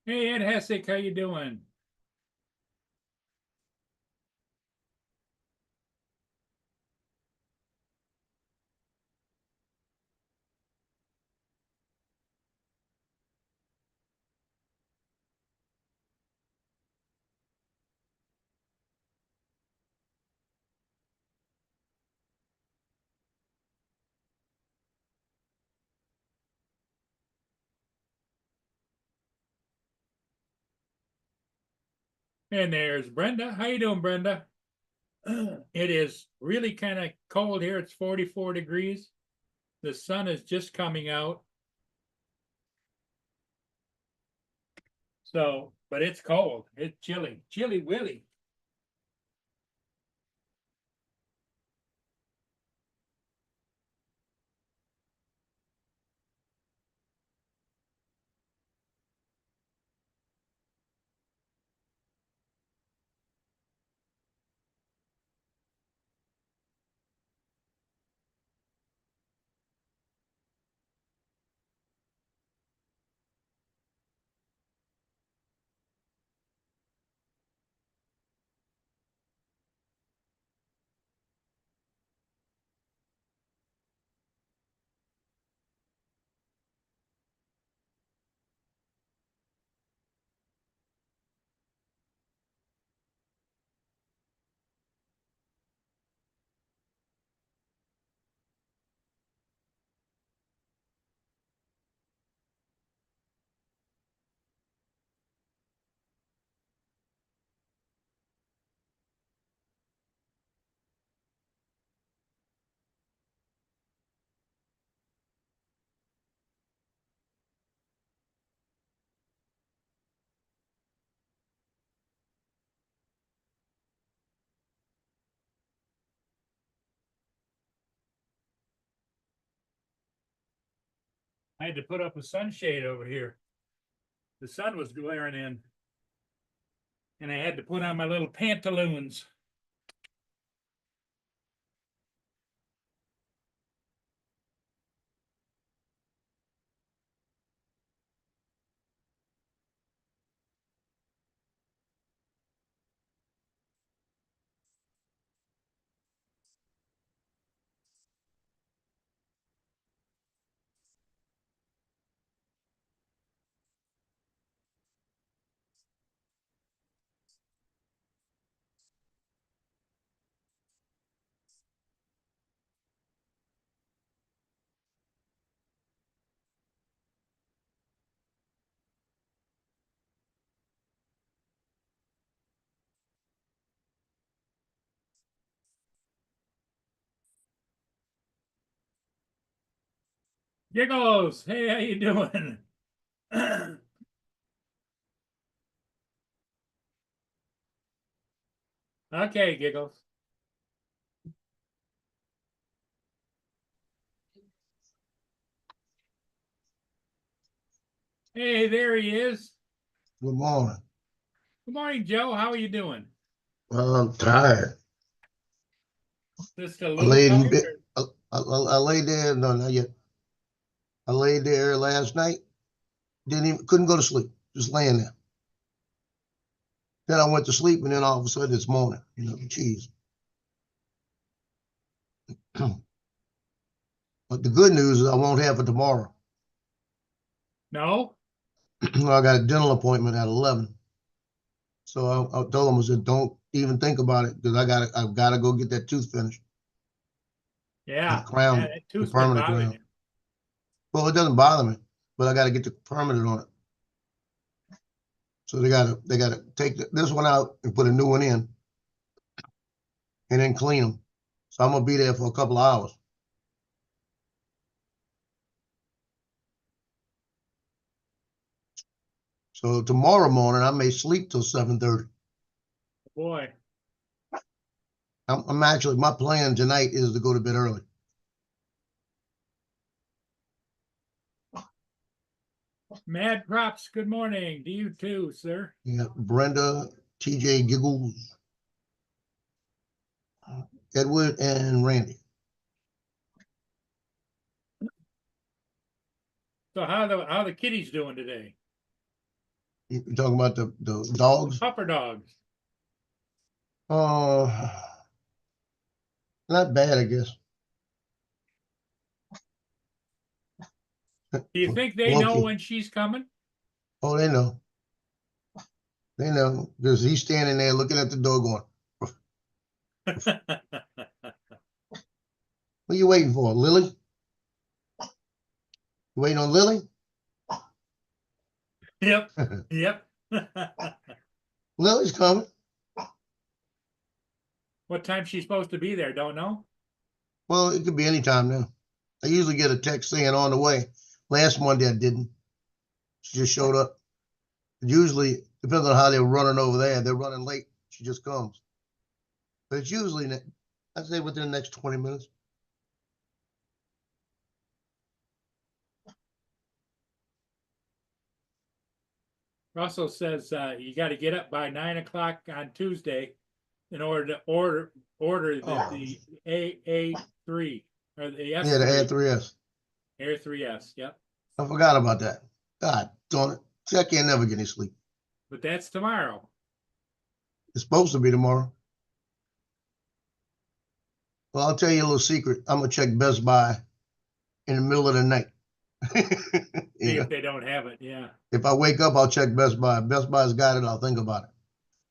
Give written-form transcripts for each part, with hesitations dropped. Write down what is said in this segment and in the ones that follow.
Hey, Ed Hessick, how you doing? And there's Brenda. How you doing, Brenda? It is really kind of cold here. It's 44 degrees. The sun is just coming out. So, but it's cold. It's chilly. Chilly willy. I had to put up a sunshade over here. The sun was glaring in, and I had to put on my little pantaloons. Giggles, hey, how you doing? Okay, Giggles. Hey, there he is. Good morning. Good morning, Joe. How are you doing? Well, I'm tired. Just a I little laid in tired? bed. I laid there. No, not yet. I laid there last night. Couldn't go to sleep. Just laying there. Then I went to sleep, and then all of a sudden this morning, geez. But the good news is I won't have it tomorrow. No? I got a dental appointment at 11. So I told him, I said, don't even think about it because I've got to go get that tooth finished. Yeah. That Yeah, crown, that the tooth's been permanent bothering crown. you. Well, it doesn't bother me, but I got to get the permanent on it. So they gotta take this one out and put a new one in and then clean them. So I'm gonna be there for a couple of hours. So tomorrow morning I may sleep till 7:30. Boy. I'm actually my plan tonight is to go to bed early. Mad props, good morning to you too, sir. Yeah, Brenda, TJ Giggles, Edward, and Randy. So how the kitties doing today? You talking about the dogs? Pupper dogs. Uh, not bad, I guess. Do you think they know Loki. when she's coming? Oh, they know. They know because he's standing there looking at the door going, what are you waiting for, Lily? You waiting on Lily? Yep. Yep. Lily's coming. What time she's supposed to be there? Don't know. Well, it could be any time now. I usually get a text saying on the way. Last Monday I didn't. She just showed up. Usually, depends on how they're running over there. They're running late. She just comes. But it's usually, I'd say within the next 20 minutes. Russell says you got to get up by 9 o'clock on Tuesday in order to order the AA3 or the S3. Yeah, the Air 3S. Air 3S. Yep. I forgot about that. God darn it. See, I can't never get any sleep. But that's tomorrow. It's supposed to be tomorrow. Well, I'll tell you a little secret. I'm going to check Best Buy in the middle of the night. See Yeah. if they don't have it. Yeah. If I wake up, I'll check Best Buy. If Best Buy's got it, I'll think about it.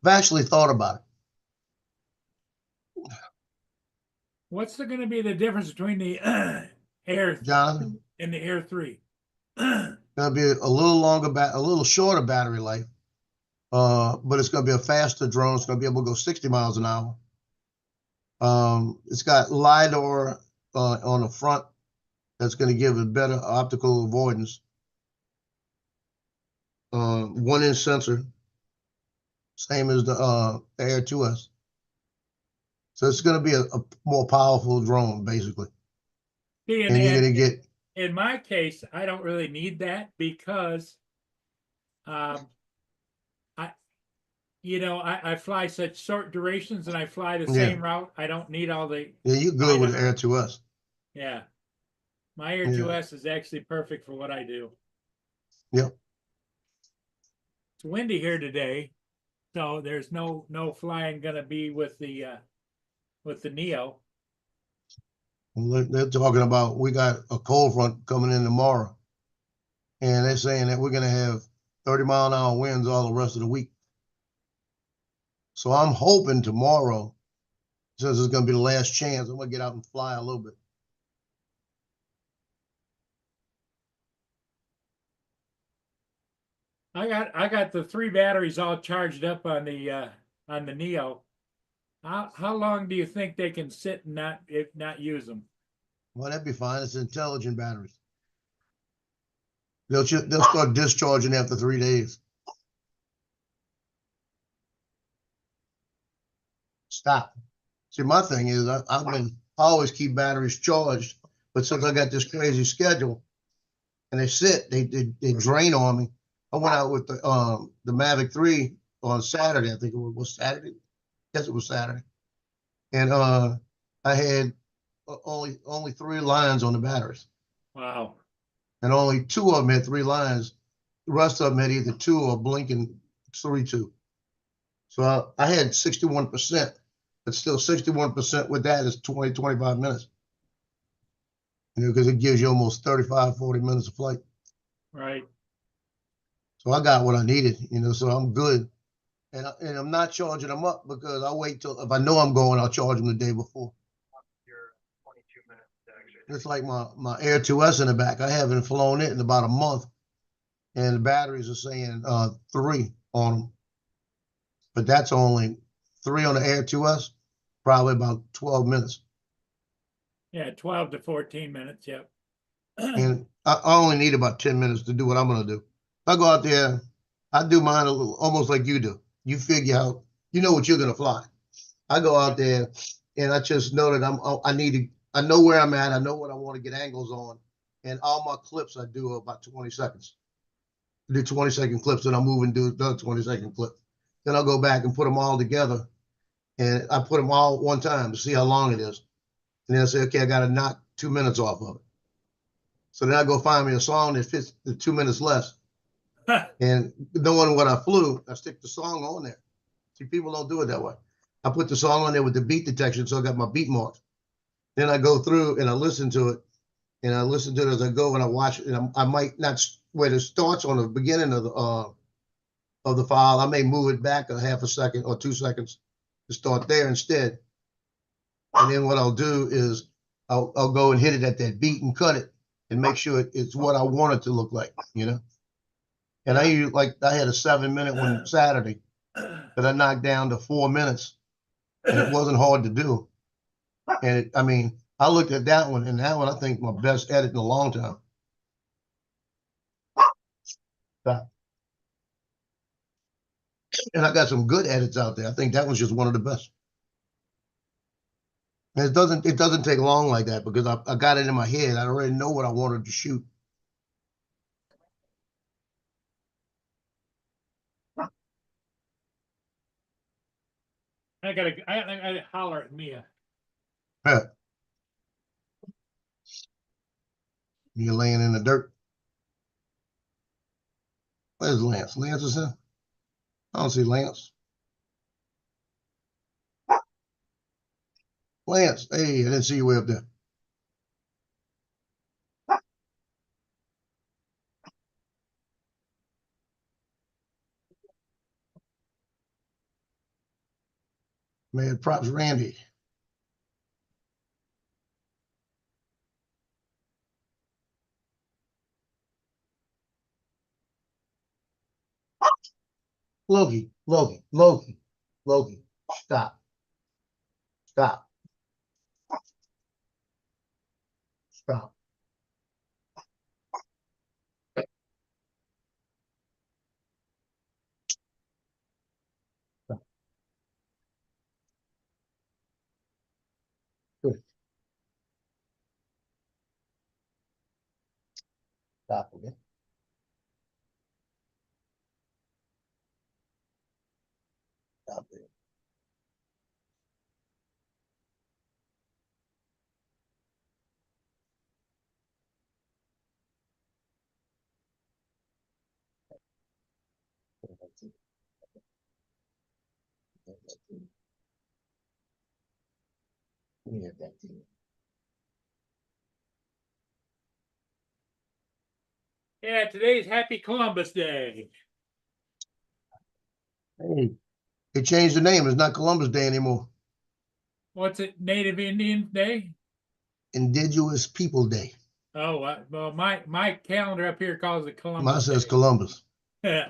I've actually thought about it. What's going to be the difference between the Air Jonathan, and the Air 3? gonna be a little longer, a little shorter battery life, but it's gonna be a faster drone. It's gonna be able to go 60 miles an hour. It's got LiDAR on the front that's gonna give it better optical avoidance. 1-inch sensor, same as the Air 2S. So it's gonna be a more powerful drone, basically. See, And you're gonna get. In my case, I don't really need that because I fly such short durations and I fly the same route. I don't need all the. Yeah, you're good with the Air 2S. Yeah. My Air 2S is actually perfect for what I do. Yep. It's windy here today, so there's no flying gonna be with the Neo. They're talking about we got a cold front coming in tomorrow, and they're saying that we're going to have 30-mile-an-hour winds all the rest of the week. So I'm hoping tomorrow, since it's going to be the last chance, I'm going to get out and fly a little bit. I got the 3 batteries all charged up on the Neo. How long do you think they can sit and not use them? Well, that'd be fine. It's intelligent batteries. They'll start discharging after 3 days. Stop. See, my thing is I always keep batteries charged, but since I got this crazy schedule and they drain on me. I went out with the Mavic 3 on Saturday. I think it was Saturday. Yes, it was Saturday. And I had only 3 lines on the batteries. Wow. And only 2 of them had 3 lines. The rest of them had either 2 or blinking 3-2. So I had 61%, but still 61% with that is 20, 25 minutes. Because it gives you almost 35, 40 minutes of flight. Right. So I got what I needed, so I'm good. And I'm not charging them up because I wait till, if I know I'm going, I'll charge them the day before. It's like my Air 2S in the back. I haven't flown it in about a month. And the batteries are saying 3 on them. But that's only 3 on the Air 2S, probably about 12 minutes. Yeah, 12 to 14 minutes, yep. And I only need about 10 minutes to do what I'm going to do. I go out there, I do mine almost like you do. You figure out, you know what you're going to fly. I go out there and I just know that I know where I'm at. I know what I want to get angles on. And all my clips I do are about 20 seconds. I do 20-second clips and I'll move and do another 20-second clip. Then I'll go back and put them all together. And I put them all at one time to see how long it is. And then I say, okay, I got to knock 2 minutes off of it. So then I go find me a song that fits the 2 minutes less. And knowing what I flew, I stick the song on there. See, people don't do it that way. I put the song on there with the beat detection, so I got my beat marks. Then I go through and I listen to it, and I listen to it as I go, and I watch it. And I might not where it starts on the beginning of the file. I may move it back a half a second or 2 seconds to start there instead. And then what I'll do is I'll go and hit it at that beat and cut it and make sure it's what I want it to look like, you know. And I had a 7-minute one Saturday that I knocked down to 4 minutes, and it wasn't hard to do. And I mean, I looked at that one, and that one I think my best edit in a long time. And I got some good edits out there. I think that one's just one of the best. And it doesn't take long like that because I got it in my head. I already know what I wanted to shoot. I gotta holler at Mia. You're laying in the dirt. Where's Lance? Lance is in? I don't see Lance. Lance, hey, I didn't see you way up there. Man, props Randy. Loki, stop. Stop. Stop. Stop. Good. Stop again. Stop it. Yeah, today's Happy Columbus Day. Hey, they changed the name. It's not Columbus Day anymore. What's it? Native Indian Day? Indigenous People Day. Oh, well, my calendar up here calls it Columbus Mine says Day. Columbus. Yeah.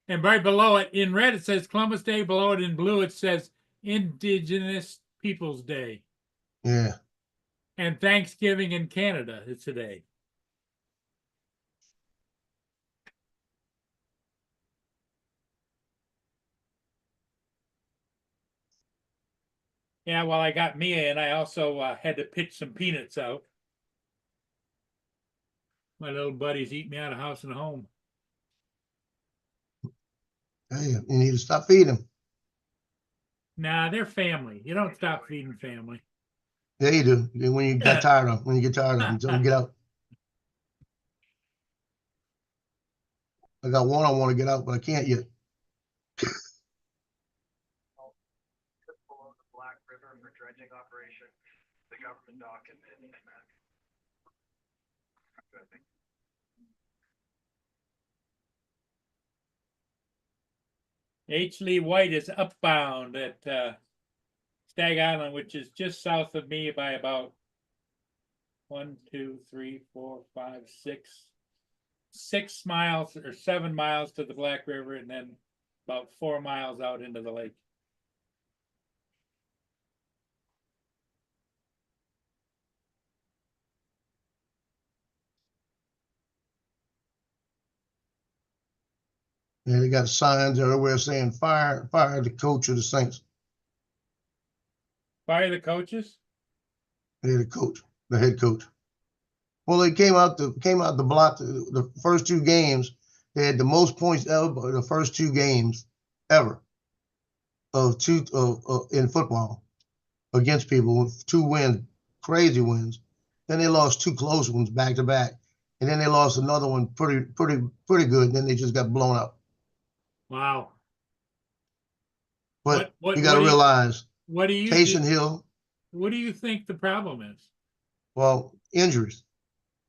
And right below it, in red, it says Columbus Day. Below it, in blue, it says Indigenous Peoples Day. Yeah. And Thanksgiving in Canada is today. Yeah, well, I got Mia, and I also had to pitch some peanuts out. My little buddies eat me out of house and home. Hey, you need to stop feeding them. Nah, they're family. You don't stop feeding family. Yeah, you do. When you get tired of them, tell them get out. I got one I want to get out, but I can't yet. Below the Black River for dredging operation, the government dock and H. Lee White is upbound at Stag Island, which is just south of me by about 1, 2, 3, 4, 5, 6 miles or 7 miles to the Black River, and then about 4 miles out into the lake. Yeah, they got signs everywhere saying fire the coach of the Saints. Fire the coaches? Yeah, the head coach. Well, they came out the block the first 2 games. They had the most points ever the first 2 games ever in football against people with 2 wins, crazy wins. Then they lost 2 close ones back to back. and then they lost another one pretty good. And then they just got blown out. Wow. But What you got to realize what do you Taysom Hill, what do you think the problem is? well, injuries,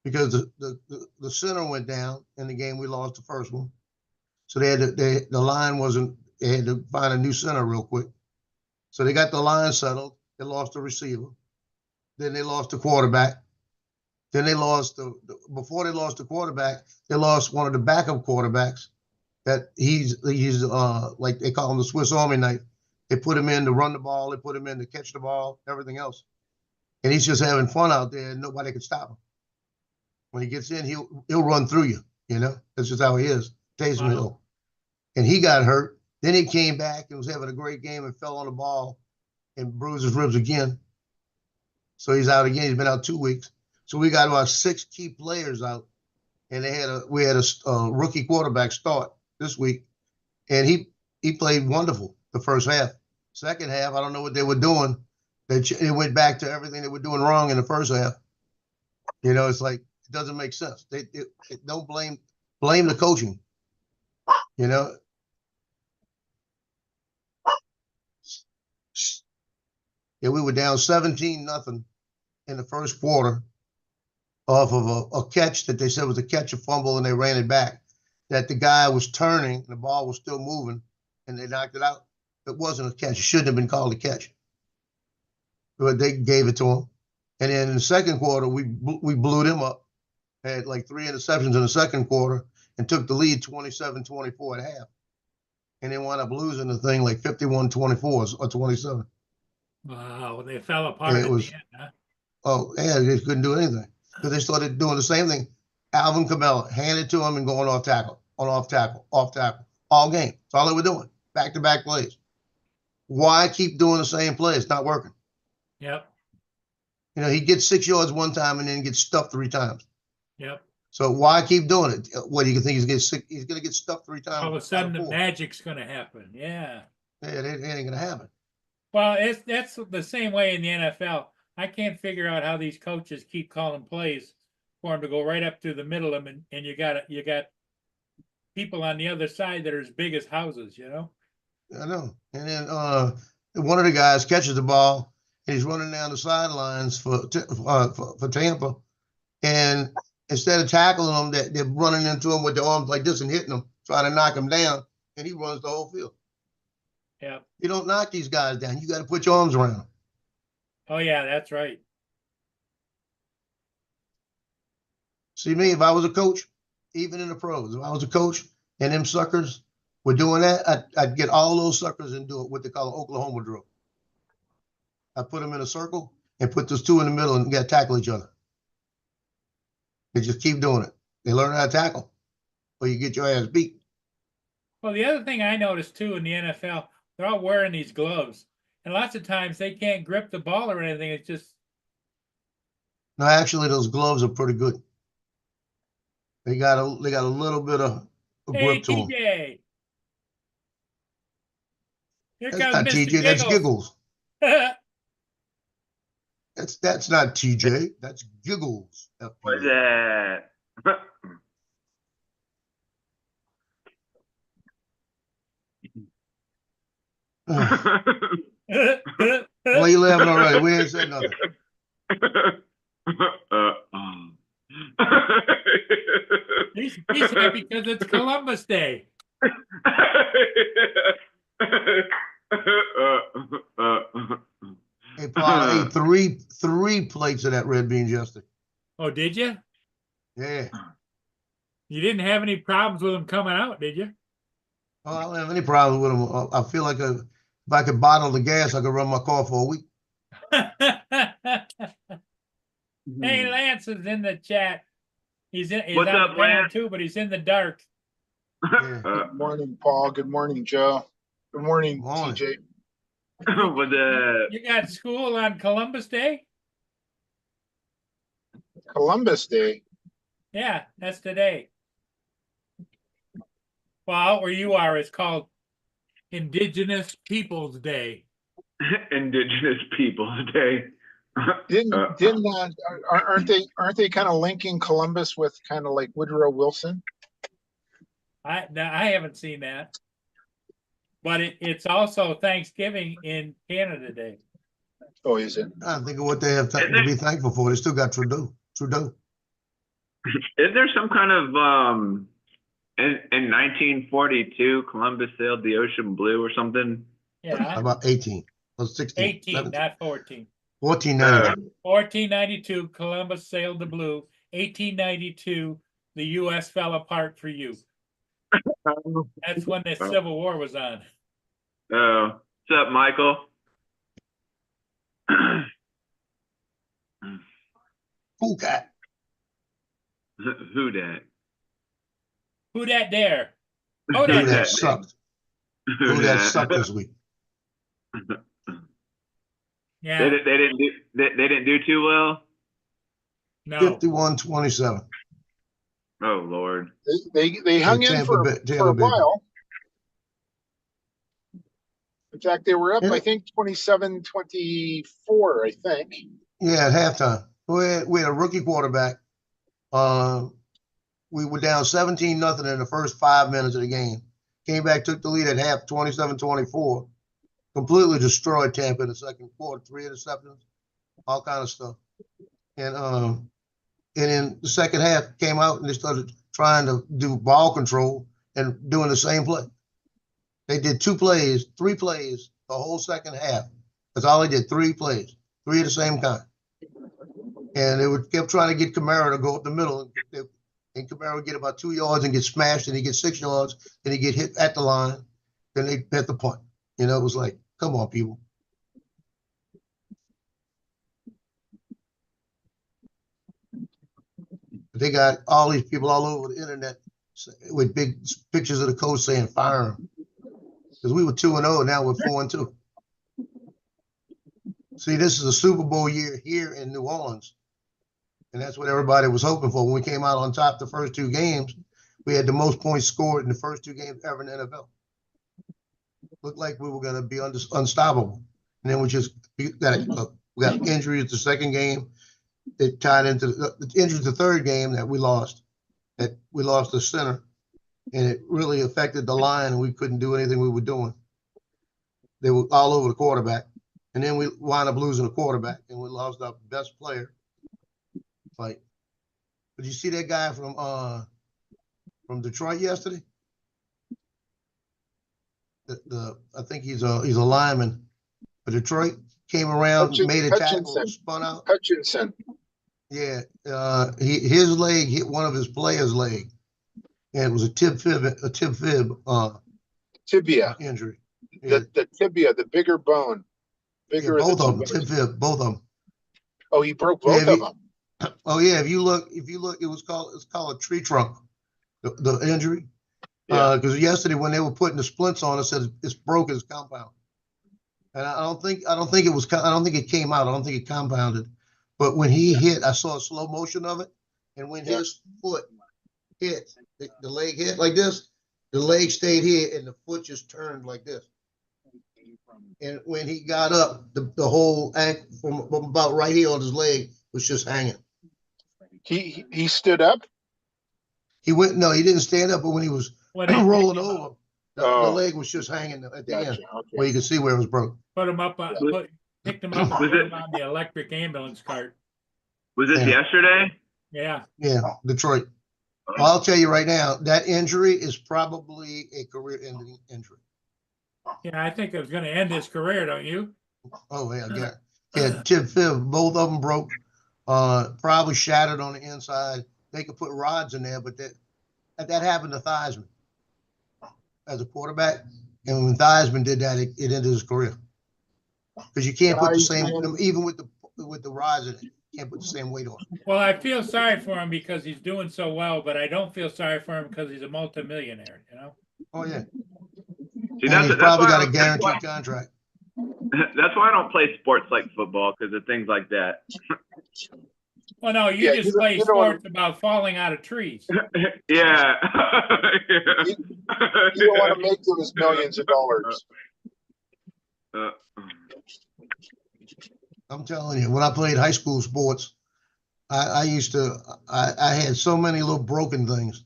because the center went down in the game. We lost the first one, so the line wasn't. They had to find a new center real quick. So they got the line settled. They lost the receiver. Then they lost the quarterback. Then they lost before they lost the quarterback, they lost one of the backup quarterbacks. That he's like they call him the Swiss Army knife. They put him in to run the ball. They put him in to catch the ball. Everything else, and he's just having fun out there, and nobody can stop him. When he gets in, he'll run through you. You know, that's just how he is. Taysom Hill, and he got hurt. Then he came back and was having a great game and fell on the ball and bruised his ribs again. So he's out again. He's been out 2 weeks. So we got about 6 key players out, and we had a rookie quarterback start this week, and he played wonderful the first half. Second half, I don't know what they were doing. It went back to everything they were doing wrong in the first half. You know, it's like it doesn't make sense. They don't blame the coaching. You know. Yeah, we were down 17-0 in the first quarter off of a catch that they said was a catch, a fumble, and they ran it back. That the guy was turning, and the ball was still moving, and they knocked it out. It wasn't a catch. It shouldn't have been called a catch. But they gave it to him. And then in the second quarter, we blew them up. Had like 3 interceptions in the second quarter and took the lead 27-24 at half. And they wound up losing the thing like 51-24 or 27. Wow, they fell apart at the end, huh? Oh, yeah, they couldn't do anything because they started doing the same thing. Alvin Kamara handed to him and going off tackle, off tackle, all game. That's all they were doing, back-to-back plays. Why keep doing the same play? It's not working. Yep. You know, he gets 6 yards one time and then gets stuffed 3 times. Yep. So why keep doing it? What do you think he's going to get stuffed 3 times? All of a sudden, the magic's going to happen. Yeah. Yeah, it ain't going to happen. Well, that's the same way in the NFL. I can't figure out how these coaches keep calling plays for them to go right up to the middle of them, and you got people on the other side that are as big as houses, you know. I know. And then one of the guys catches the ball, and he's running down the sidelines for Tampa, and instead of tackling them, they're running into him with their arms like this and hitting him, trying to knock him down, and he runs the whole field. Yeah. You don't knock these guys down. You got to put your arms around them. Oh yeah, that's right. See me, if I was a coach, even in the pros, if I was a coach and them suckers were doing that, I'd get all those suckers and do it what they call an Oklahoma drill. I put them in a circle and put those 2 in the middle and got to tackle each other. They just keep doing it. They learn how to tackle, or you get your ass beat. Well, the other thing I noticed too in the NFL, they're all wearing these gloves, and lots of times they can't grip the ball or anything. It's just no. Actually, those gloves are pretty good. They got a little bit of grip to them. TJ. Here That's comes not Mr. TJ. That's Giggles. That's not TJ. That's Giggles. What's that? Why you laughing already? We ain't said nothing. He's happy because it's Columbus Day. Hey, Paul, I ate three plates of that red beans yesterday. Oh, did you? Yeah. You didn't have any problems with them coming out, did you? Oh, I don't have any problem with them. I feel like if I could bottle the gas, I could run my car for a week. Hey, Lance is in the chat. He's on What's the up, ground Lance? too, but he's in the dark. Yeah. Good morning, Paul. Good morning, Joe. Good morning, Morning. TJ. What's that? You got school on Columbus Day? Columbus Day. Yeah, that's today. Well, out where you are, it's called Indigenous Peoples Day. Indigenous Peoples Day. Aren't they kind of linking Columbus with kind of like Woodrow Wilson? I haven't seen that. But it's also Thanksgiving in Canada Day. Oh, is it? I think of what they have to be thankful for. They still got Trudeau. Is there some kind of in 1942 Columbus sailed the ocean blue or something? Yeah, About 18 or 16. 18, 17, not 14. 1492. 1492, Columbus sailed the blue. 1892, the U.S. fell apart for you. That's when the Civil War was on. Oh, what's up, Michael? Cool cat. Who dat? Who that dare? Who that that sucked. Who that sucked this week. Yeah. They didn't do too well. No. 51-27. Oh Lord. They hung in for a while. In fact, they were up, I think, 27-24, I think. Yeah, at halftime. We had a rookie quarterback. We were down 17-0 in the first 5 minutes of the game. Came back, took the lead at half, 27-24. Completely destroyed Tampa in the second quarter. 3 interceptions, all kind of stuff. And in the second half, came out and they started trying to do ball control and doing the same play. They did 3 plays the whole second half. That's all they did, 3 plays, 3 of the same kind. And they kept trying to get Kamara to go up the middle. And Kamara would get about 2 yards and get smashed, and he'd get 6 yards, and he'd get hit at the line. Then they hit the punt. You know, it was like, come on, people. They got all these people all over the internet with big pictures of the coach saying fire him. Because we were 2-0, now we're 4-2. See, this is a Super Bowl year here in New Orleans. And that's what everybody was hoping for. When we came out on top the first 2 games, we had the most points scored in the first 2 games ever in the NFL. Looked like we were going to be unstoppable. And then we got injuries the second game. It tied into the injuries the third game that we lost. That we lost the center. And it really affected the line, and we couldn't do anything we were doing. They were all over the quarterback. And then we wound up losing the quarterback, and we lost our best player. Like, did you see that guy from Detroit yesterday? I think he's a lineman for Detroit. Came around, made a tackle, spun out. Hutchinson. Yeah, his leg hit one of his players' leg, and it was a tib fib Tibia injury. Yeah. The tibia, the bigger bone. Bigger both of them, tib fib, both of them. Oh, he broke both of them. Oh yeah, if you look, it's called a tree trunk, the injury. Because yesterday when they were putting the splints on, it said it's broken his compound. And I don't think it came out. I don't think it compounded. But when he hit, I saw a slow motion of it. And when his foot hit, the leg hit like this, the leg stayed here and the foot just turned like this. And when he got up, the whole ankle from about right here on his leg was just hanging. He stood up? He didn't stand up, but when he was rolling over, the leg was just hanging at the end, where you could see where it was broke. Put him up, picked him up and put him on the electric ambulance cart. Was this yesterday? Yeah. Yeah, Detroit. Well, I'll tell you right now, that injury is probably a career-ending injury. Yeah, I think it was going to end his career, don't you? Oh, yeah. Yeah, tib fib, both of them broke, probably shattered on the inside. They could put rods in there, but that happened to Theismann as a quarterback. And when Theismann did that, it ended his career. Because you can't put the same, even with the rods in it, you can't put the same weight on it. Well, I feel sorry for him because he's doing so well, but I don't feel sorry for him because he's a multimillionaire, you know? Oh, yeah. See, and he's probably got a guaranteed contract. That's why I don't play sports like football, because of things like that. Well, no, you just play sports about falling out of trees. Yeah. You don't want to make those millions of dollars. I'm telling you, when I played high school sports, I used to, I had so many little broken things.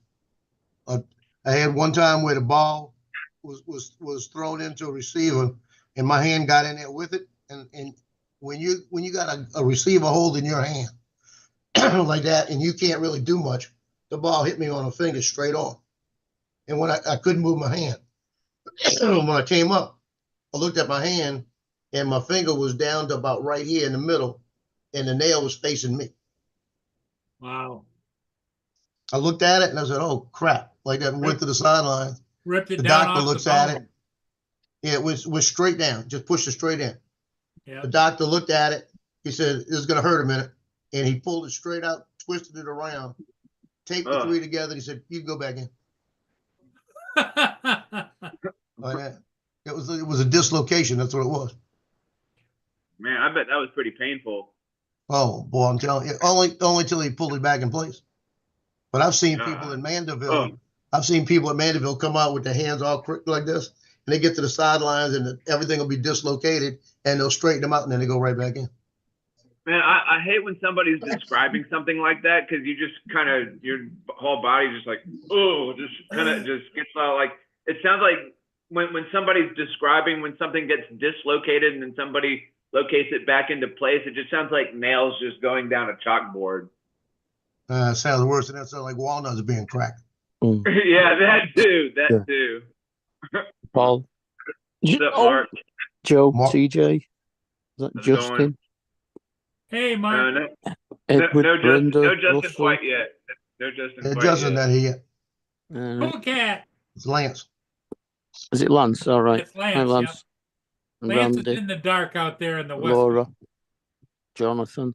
I had one time where the ball was thrown into a receiver and my hand got in there with it. And when you got a receiver holding your hand like that and you can't really do much, the ball hit me on the finger straight on. And when I couldn't move my hand, when I came up, I looked at my hand and my finger was down to about right here in the middle and the nail was facing me. Wow. I looked at it and I said, "Oh crap!" Like that, and went to the sideline. Ripped it The down doctor off looks the at bone. it. Yeah, it was straight down. Just pushed it straight in. Yeah. The doctor looked at it. He said, "This is gonna hurt a minute," and he pulled it straight out, twisted it around, taped the Ugh. three together. He said, "You can go back in." Like that. It was a dislocation. That's what it was. Man, I bet that was pretty painful. Oh boy, I'm telling you, only till he pulled it back in place. But I've seen people in Mandeville. Oh. I've seen people at Mandeville come out with their hands all crooked like this, and they get to the sidelines, and everything will be dislocated, and they'll straighten them out, and then they go right back in. Man, I hate when somebody's describing something like that because you just kind of, your whole body just like, oh, just kind of just gets all like, it sounds like when somebody's describing when something gets dislocated and then somebody locates it back into place, it just sounds like nails just going down a chalkboard. Sounds worse than that. Sounds like walnuts being cracked. Yeah, that too. That Yeah. too. Paul. What's up, Mark? Joe, Mark. TJ. Is that How's it going? Justin? Hey, Mark. Edward, Brenda, no Justin Russell. quite yet. No Justin quite Justin, yet. that he yet. Cool cat. It's Lance. Is it Lance? All right. It's Hi, Lance. Lance. And Lance is Randy, in the dark out there in the west. Laura, Jonathan.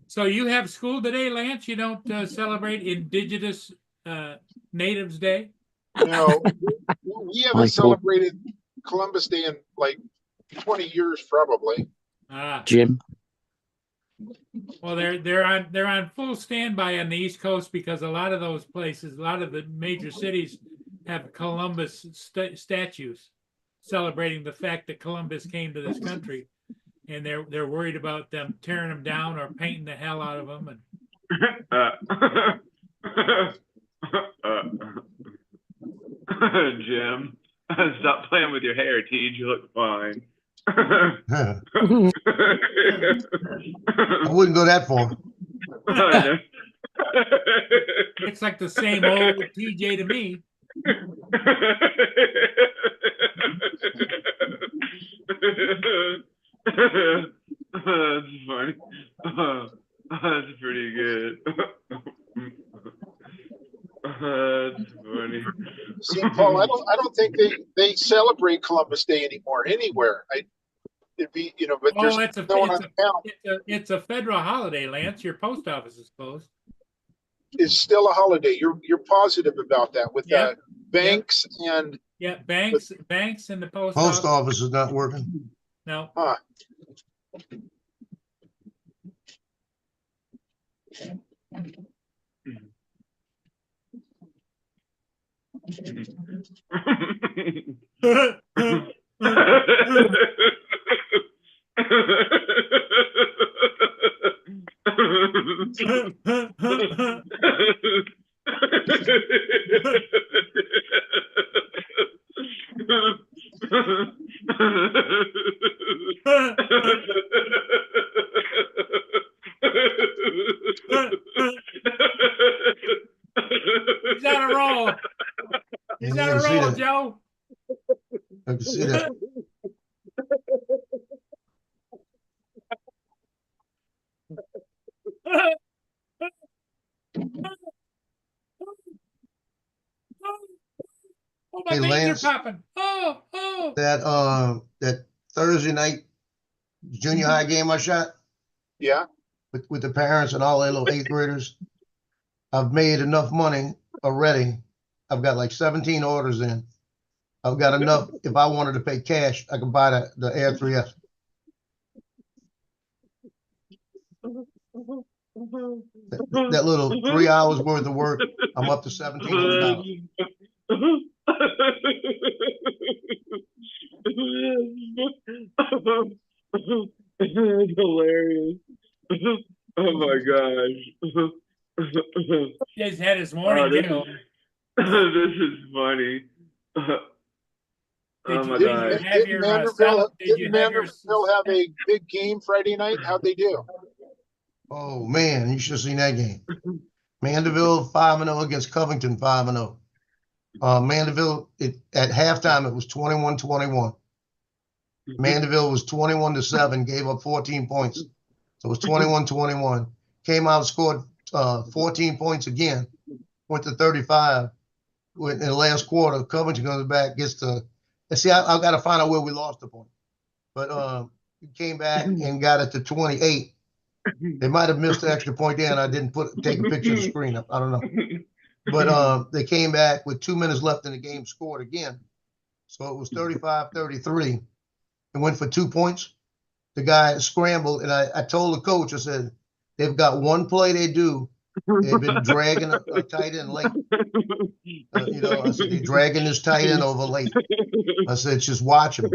So you have school today, Lance? You don't celebrate Indigenous Natives Day? No, we haven't Michael. celebrated Columbus Day in like 20 years, probably. Ah, Jim. well, they're on full standby on the East Coast because a lot of those places, a lot of the major cities, have Columbus statues celebrating the fact that Columbus came to this country, and they're worried about them tearing them down or painting the hell out of them. And Jim, stop playing with your hair, Tej. You look fine. I wouldn't go that far. It's like the same old TJ to me. That's funny. That's pretty good. That's funny. See, Paul, I don't think they celebrate Columbus Day anymore anywhere. It'd be, but there's Oh, it's no one on town. it's a federal holiday, Lance. Your post office is closed. It's still a holiday. You're positive about that with Yep. banks and Yeah, banks and the post Post office. office is not working. No. He's on a roll. He's Yeah, on a I see roll, that. Joe. I can see that. Oh, my Hey, veins Lance. are popping. Oh. That Thursday night junior high game I shot yeah. with the parents and all their little 8th graders. I've made enough money already. I've got like 17 orders in. I've got enough. If I wanted to pay cash, I could buy the Air 3S. That little 3 hours worth of work, I'm up to $1,700. TJ's had his Oh, morning this deal. is this is funny. Oh my Did God. you have your Didn't Manderville have a big game Friday night? How'd they do? Oh, man, you should have seen that game. Mandeville 5-0 against Covington 5-0. Mandeville, at halftime, it was 21-21. Mandeville was 21-7, gave up 14 points. So it was 21-21. Came out, scored 14 points again, went to 35. In the last quarter, Covington comes back, gets to. And see, I got to find out where we lost the point. But he came back and got it to 28. They might have missed the extra point there, and I didn't take a picture of the screen. I don't know. But they came back with 2 minutes left in the game, scored again. So it was 35-33 and went for 2 points. The guy scrambled, and I told the coach, I said, they've got one play they do. They've been dragging a tight end late. I said, they're dragging this tight end over late. I said, just watch him.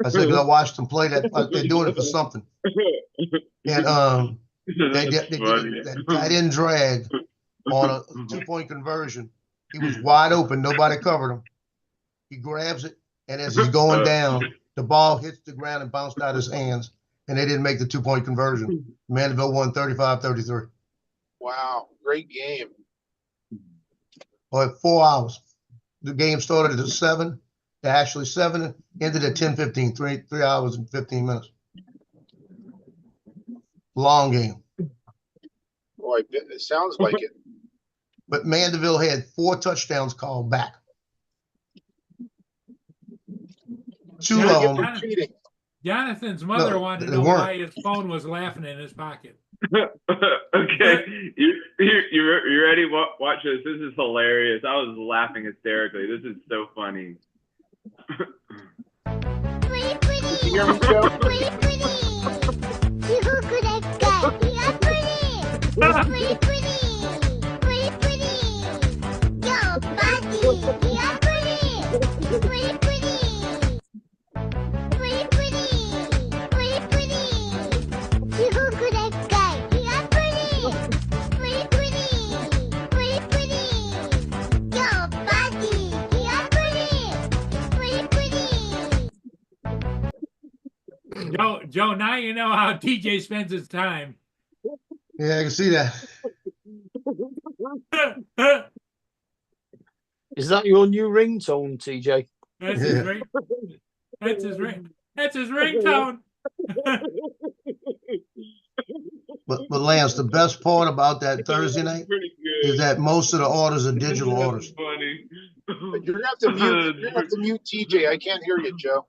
I said, because I watched them play that. They're doing it for something. And that tight end drag on a 2-point conversion. He was wide open. Nobody covered him. He grabs it, and as he's going down, the ball hits the ground and bounced out of his hands, and they didn't make the 2-point conversion. Mandeville won 35-33. Wow, great game. Well, 4 hours. The game started at 7. Actually, 7 ended at 10:15. 3 hours and 15 minutes. Long game. Boy, it sounds like it. But Mandeville had 4 touchdowns called back. 2 of them. Cheating. Jonathan's mother wanted to they know weren't. why his phone was laughing in his pocket. Okay, you ready? Watch this. This is hilarious. I was laughing hysterically. This is so funny. You hear me, Joe? Joe, now you know how TJ spends his time. Yeah, I can see that. Is that your new ringtone, TJ? That's his ring. That's his ring. That's his ringtone. But Lance, the best part about that Thursday night is that most of the orders are digital orders. Funny. You're gonna have to mute. You're gonna have to mute TJ. I can't hear you, Joe.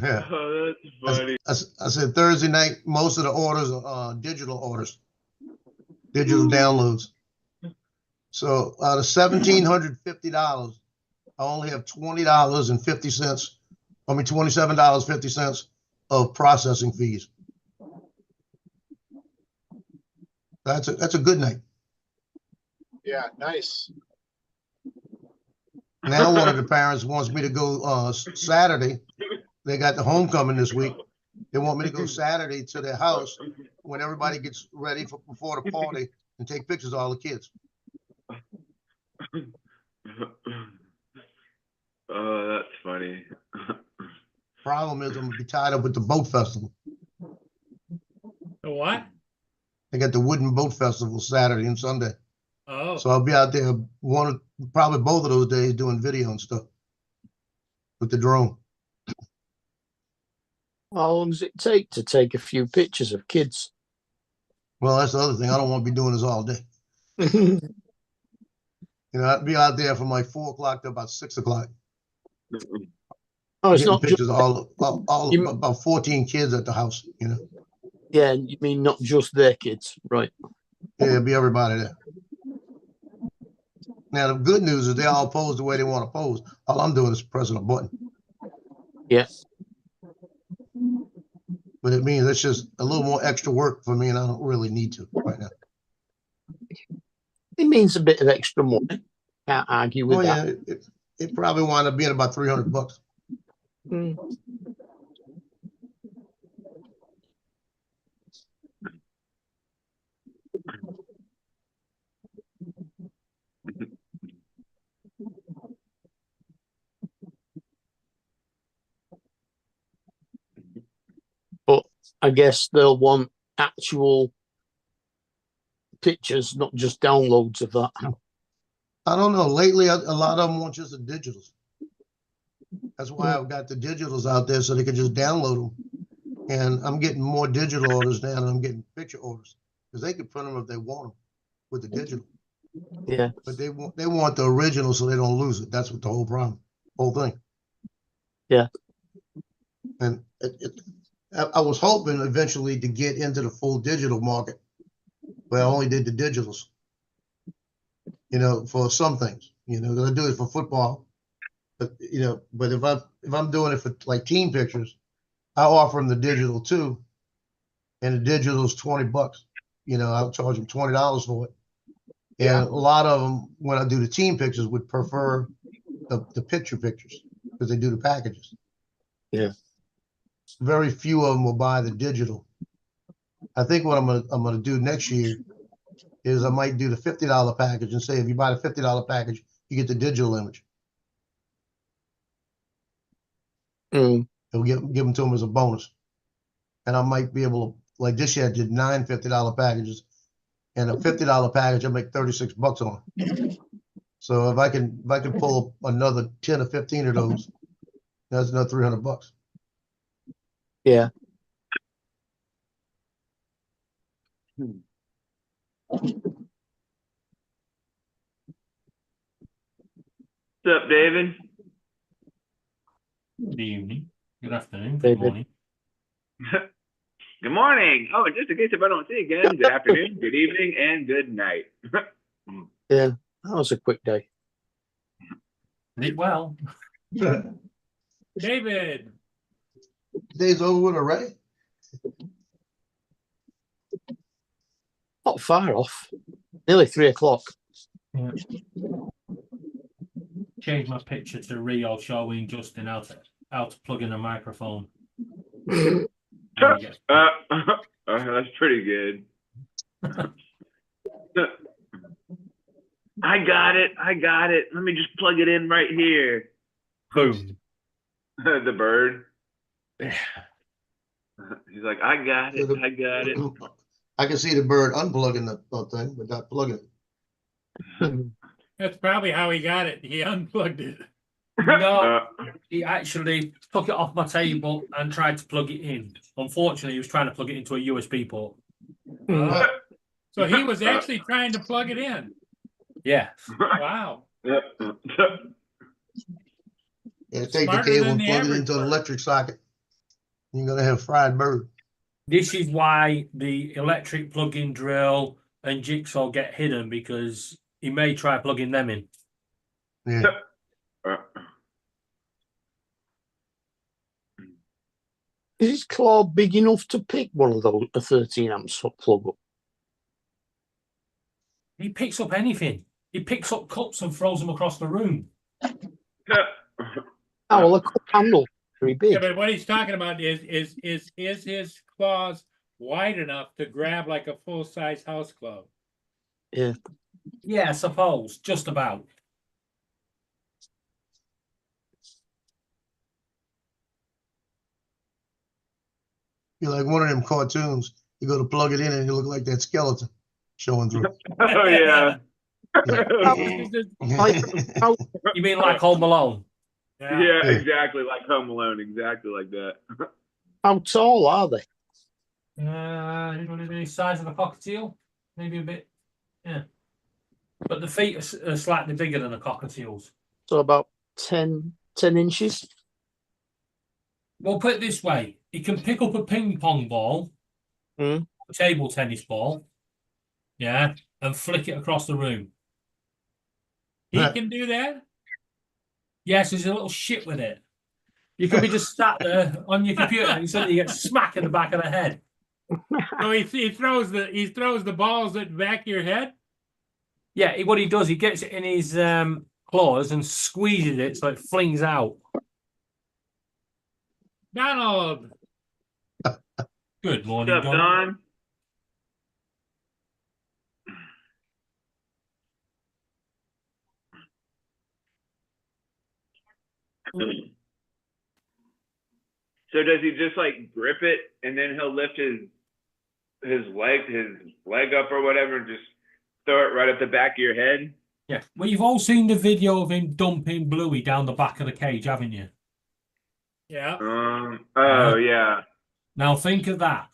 Yeah. Oh, that's funny. I said Thursday night, most of the orders are digital orders, digital downloads. So out of $1,750, I only have $20.50. I mean $27.50 of processing fees. That's a good night. Yeah, nice. Now one of the parents wants me to go Saturday. They got the homecoming this week. They want me to go Saturday to their house when everybody gets ready before the party and take pictures of all the kids. Oh, that's funny. Problem is I'm gonna be tied up with the boat festival. The what? They got the wooden boat festival Saturday and Sunday. Oh, So I'll be out there probably both of those days doing video and stuff with the drone. How long does it take to take a few pictures of kids? Well, that's the other thing. I don't want to be doing this all day. I'd be out there from like 4 o'clock to about 6 o'clock. Oh, it's Getting not just, pictures of about 14 kids at the house, yeah, you mean not just their kids, right? Yeah, it'll be everybody there. Now, the good news is they all pose the way they want to pose. All I'm doing is pressing a button. Yeah. But it means it's just a little more extra work for me, and I don't really need to right now. It means a bit of extra money. Can't argue with that. Yeah, it probably wound up being about $300. Mm. I guess they'll want actual pictures, not just downloads of that. I don't know. Lately, a lot of them want just the digitals. That's why I've got the digitals out there so they can just download them. And I'm getting more digital orders now than I'm getting picture orders because they can print them if they want them with the digital. Yeah. But they want the original so they don't lose it. That's what the whole problem, whole thing. Yeah. And I was hoping eventually to get into the full digital market, but I only did the digitals. You know, for some things, you know, 'cause I do it for football. But you know, but if I'm doing it for like team pictures, I offer them the digital too, and the digital is $20. You know, I'll charge them $20 for it. Yeah. And a lot of them, when I do the team pictures, would prefer the pictures because they do the packages. Yeah. Very few of them will buy the digital. I think what I'm gonna do next year is I might do the $50 package and say if you buy the $50 package, you get the digital image. Mm. It'll give them to them as a bonus. And I might be able to, like this year I did 9 $50 packages, and a $50 package I make $36 on. So if I can pull another 10 or 15 of those, that's another $300. Yeah. What's up, David? Good evening, good afternoon, good David. morning. Good morning. Oh, just in case if I don't see you again, good afternoon, good evening, and good night. Yeah. That was a quick day. Did well. David, Day's over with already? Not far off. Nearly 3 o'clock. Yeah. Changed my picture to Rio showing Justin how to plug in a microphone. When he gets- That's pretty good. I got it. Let me just plug it in right here. Boom. The bird. He's like, I got it. I can see the bird unplugging the thing, but not plugging it. that's probably how he got it. He unplugged it. No, he actually took it off my table and tried to plug it in. Unfortunately, he was trying to plug it into a USB port. So he was actually trying to plug it in. Yeah. Wow. Yeah, take the Smarter cable than and the plug it average into an bird. electric socket. You're gonna have fried bird. This is why the electric plug-in drill and jigsaw get hidden, because he may try plugging them in. Yeah. Is his claw big enough to pick one of those, a 13 amp plug up? He picks up anything. He picks up cups and throws them across the room. Oh, well, a cup handle. Very big. Yeah, but what he's talking about is his claws wide enough to grab like a full-size house glove? Yeah. Yeah, I suppose. Just about. You're like one of them cartoons. You go to plug it in and you look like that skeleton showing through. Oh yeah. You mean like Home Alone? Yeah, exactly like Home Alone, exactly like that. How tall are they? The size of a cockatiel, maybe a bit. Yeah, but the feet are slightly bigger than a cockatiel's. So about 10 inches. Well, put it this way: he can pick up a ping pong ball, a table tennis ball, yeah, and flick it across the room. He can do that? Yes, he's a little shit with it. You could be just sat there on your computer and suddenly you get smacked in the back of the head. So he throws the balls at the back of your head? Yeah, what he does, he gets it in his claws and squeezes it so it flings out. Donald. Good morning, What's up, Don. So does he just like grip it and then he'll lift his leg up or whatever and just throw it right at the back of your head? Yeah. Well, you've all seen the video of him dumping Bluey down the back of the cage, haven't you? Yeah. Oh yeah. Now think of that.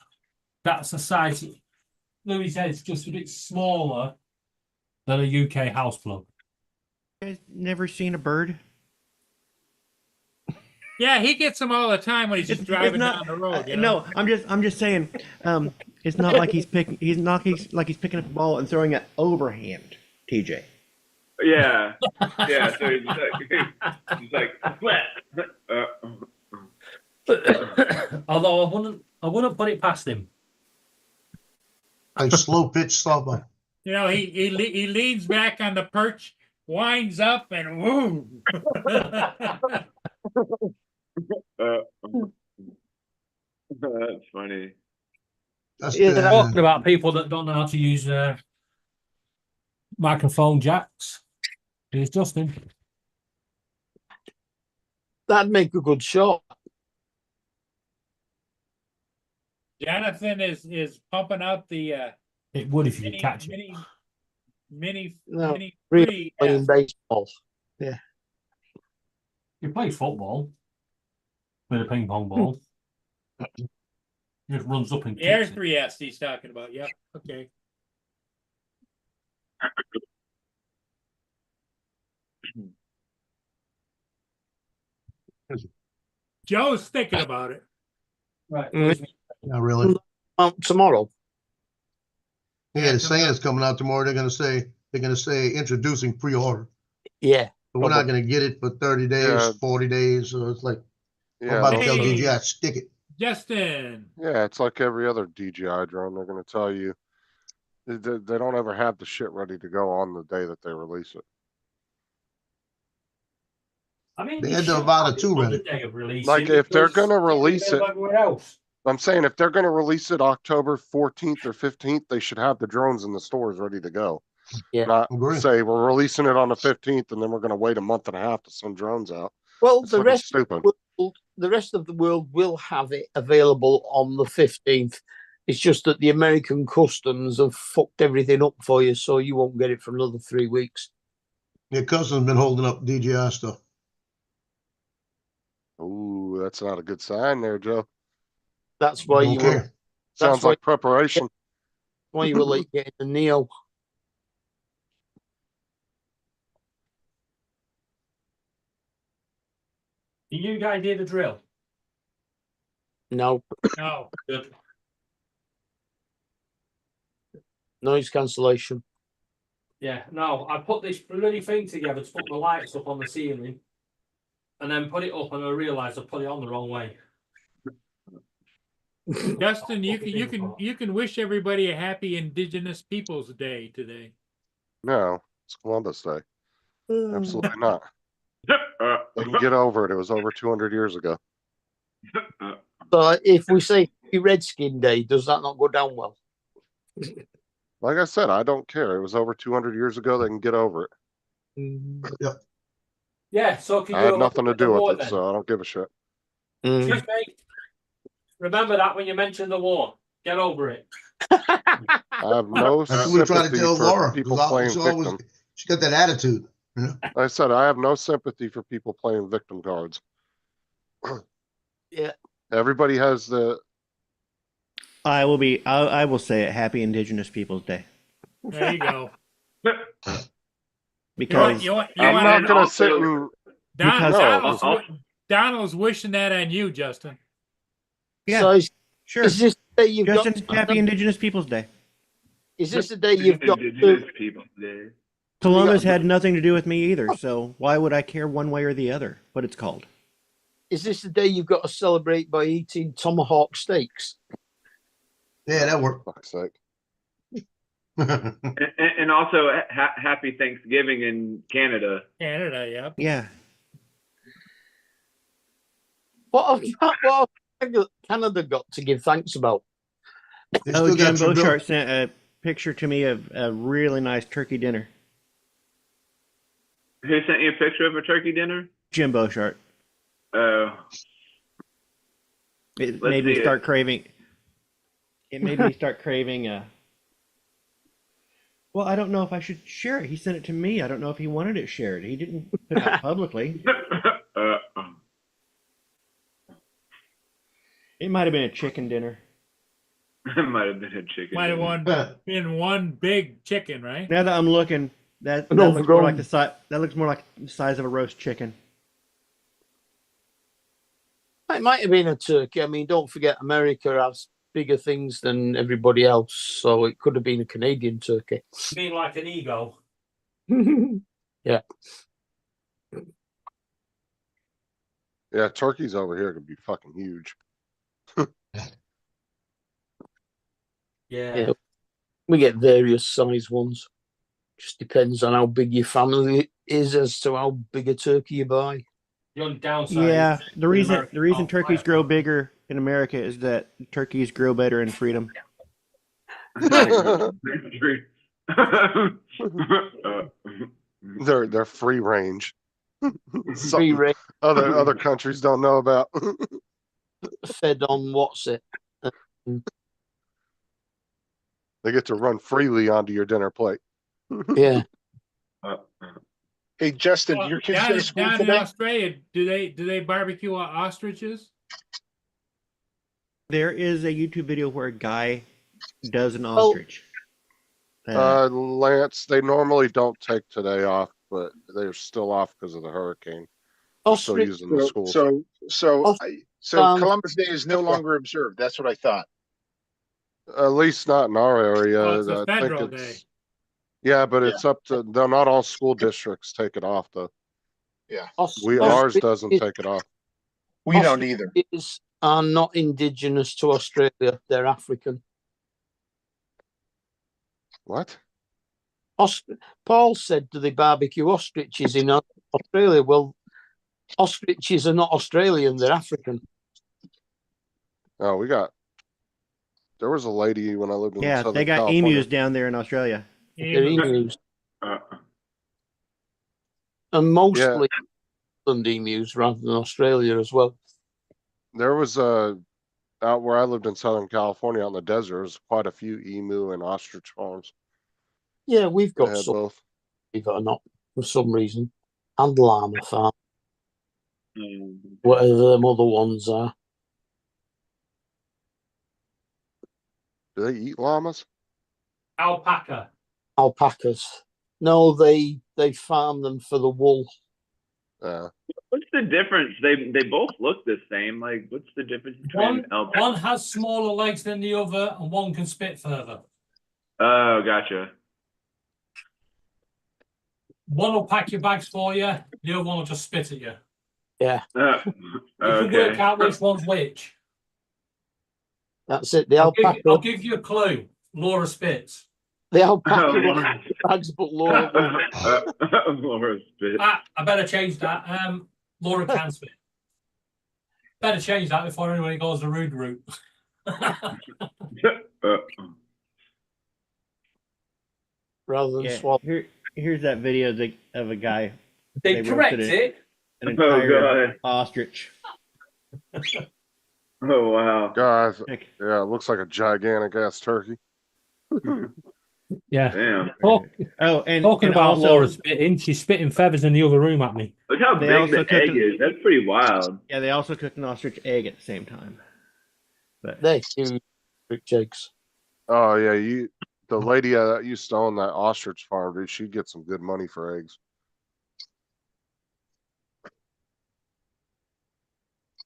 That's the size. Louis' head's just a bit smaller than a UK housefly. You guys never seen a bird? Yeah, he gets them all the time when he's just driving not, down the road. You know? No, I'm just saying. It's not like he's picking. Like he's picking up a ball and throwing it overhand. TJ. Yeah. Yeah. So he's like flat. Although I wouldn't put it past him. Like slow pitch softball. You know, he leans back on the perch, winds up, and woo. That's funny. That's Yeah, the- talking about people that don't know how to use microphone jacks. Here's Justin. That'd make a good shot. Jonathan is pumping out the It would if you could mini catch it. mini No, mini really free. Playing baseball. You play football with a ping pong ball. Just runs up and kicks Air it. 3S he's talking about. Yep. Okay. Joe's thinking about it. Right. Not really. Tomorrow. Yeah, they're saying it's coming out tomorrow. They're gonna say introducing pre-order. Yeah. But we're not gonna get it for 30 days, Yeah. 40 days. So it's like, I'm Yeah, about to Hey. tell DJI, stick it. Justin. yeah, it's like every other DJI drone. They're going to tell you they don't ever have the shit ready to go on the day that they release it. I mean, They you had the should Avata have it 2 on ready. the day of release Like, it if they're because gonna release it- everywhere else. I'm saying if they're going to release it October 14th or 15th, they should have the drones in the stores ready to go. Yeah. Not Agree. say we're releasing it on the 15th and then we're going to wait a month and a half to send drones out. Well, It's the looking rest stupid. the rest of the world will have it available on the 15th. It's just that the American customs have fucked everything up for you, so you won't get it for another 3 weeks. Your cousin's been holding up DJI stuff. Ooh, that's not a good sign there, Joe. That's why Don't you were, care. Sounds why- like preparation. why you were late getting the Neo. Do you guys hear the drill? No, No. Good. noise cancellation. Yeah, no, I put this bloody thing together to put the lights up on the ceiling and then put it up and I realised I put it on the wrong way. Justin, you can wish everybody a happy Indigenous Peoples Day today. No, it's Columbus Day. Absolutely not. They can get over it. It was over 200 years ago. So if we say Happy Redskin Day, does that not go down well? Like I said, I don't care. It was over 200 years ago. They can get over it. Yep. Yeah, so can I you had nothing to do war with it, then? so I don't give a shit. Mm. Excuse me. Remember that when you mention the war. Get over it. I have no That's what we're trying to sympathy tell for Laura. people 'cause playing it's always, victim. she got that attitude. You know? Like I said, I have no sympathy for people playing victim cards. Yeah. Everybody has the. I will say it. Happy Indigenous Peoples Day. There you go. Because you I'm want not to gonna also- sit and. because- Donald's wishing that on you, Justin. yeah, So sure. is this the day you've Justin, got? Happy Indigenous Peoples Day. Is this the day you've got? Indigenous people. Day. Columbus had nothing to do with me either, so why would I care one way or the other what it's called? Is this the day you've got to celebrate by eating tomahawk steaks? Yeah, that worked. Fuck's sake. And also happy Thanksgiving in Canada. Canada, yep. Yeah. What have Canada got to give thanks about? They Oh, still Jim got Trudeau. Beauchart sent a picture to me of a really nice turkey dinner. Who sent you a picture of a turkey dinner? Jim Beauchart. Oh, It Let's made me see it. start craving. It made me start craving. Well, I don't know if I should share it. He sent it to me. I don't know if he wanted it shared. He didn't put it out publicly. It might have been a chicken dinner. It might have been a chicken. Might have dinner. been one big chicken, right? Now that I'm looking, that An looks more like overgrown- the size. That looks more like the size of a roast chicken. It might have been a turkey. I mean, don't forget, America has bigger things than everybody else, so it could have been a Canadian turkey. Being like an ego. Yeah. Yeah, turkeys over here could be fucking huge. Yeah. Yeah. We get various size ones. Just depends on how big your family is as to how big a turkey you buy. The only downside. Yeah, is the reason America the reason can't turkeys fly grow it. bigger in America is that turkeys grow better in freedom. They're free range. Free Something range, other countries don't know about. fed on what's it? They get to run freely onto your dinner plate. Yeah. Hey, Justin, do your kids go to school down in today? Australia, do they barbecue ostriches? There is a YouTube video where a guy does an ostrich. Lance, they normally don't take today off, but they're still off because of the hurricane. Still Ostrich, using the schools. So Um, Columbus Day is no longer observed. That's what I thought. At least not in our area. Oh, it's a I think federal it's day. yeah, but it's up to not all school districts take it off though. Ours doesn't take it off. We don't either. Ostriches are not indigenous to Australia. They're African. What? Paul said, do they barbecue ostriches in Australia? Well, ostriches are not Australian. They're African. Oh, there was a lady when I lived in Yeah, Southern they got California. emus down there in Australia. They're emus. Uh, And mostly England emus rather than Australia as well. There was out where I lived in Southern California out in the desert, there's quite a few emu and ostrich farms. Yeah, we've They got had some, both. believe it or not, for some reason. And llama farm, mm, whatever them other ones are. Do they eat llamas? Alpaca. Alpacas. No, they farm them for the wool. what's the difference? They both look the same. Like, what's the difference between One has smaller legs than the other, and one can spit further. Oh, gotcha. One will pack your bags for you. The other one will just spit at you. Yeah, You can Okay. work out which one's which. that's it. The I'll alpaca, give you a clue. Laura spits. the alpaca Oh, one has bags, but Laura won't. Laura spit. I better change that. Laura can spit. Better change that before anybody goes the rude route. rather than Yeah, swallow. here's that video of a guy They They correct roasted it. an Oh, entire God. ostrich. Oh, wow. Guys, Like, yeah, it looks like a gigantic ass turkey. Yeah. Damn. oh, and Talking and about also, Laura spitting, she's spitting feathers in the other room at me. Look how They big also the cooked egg it- is. That's pretty wild. yeah, they also cooked an ostrich egg at the same time. But They're huge rich eggs. Oh yeah, the lady that used to own that ostrich farm, dude, she'd get some good money for eggs.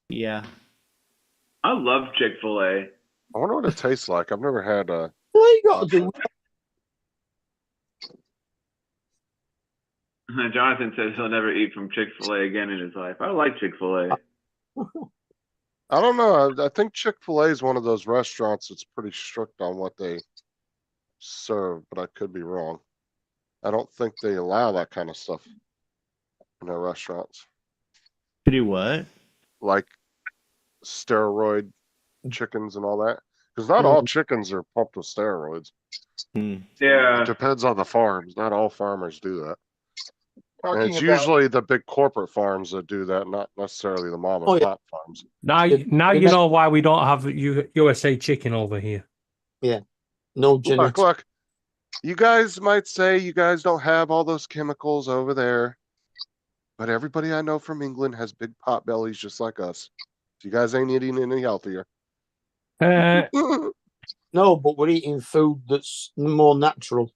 yeah, I love Chick-fil-A. I wonder what it tastes like. I've never had Well, you got to do. Jonathan says he'll never eat from Chick-fil-A again in his life. I like Chick-fil-A. I don't know. I think Chick-fil-A is one of those restaurants that's pretty strict on what they serve, but I could be wrong. I don't think they allow that kind of stuff in their restaurants, to do what? like steroid chickens and all that. Because not all chickens are pumped with steroids. Hmm. Yeah. It depends on the farms. Not all farmers do that. And Talking it's about, usually the big corporate farms that do that, not necessarily the mom Oh, and yeah. pop farms. Now, The- now the you next- know why we don't have USA chicken over here. No Look, genetic. look, you guys might say you guys don't have all those chemicals over there, but everybody I know from England has big pot bellies just like us. So you guys ain't eating any healthier. No, but we're eating food that's more natural.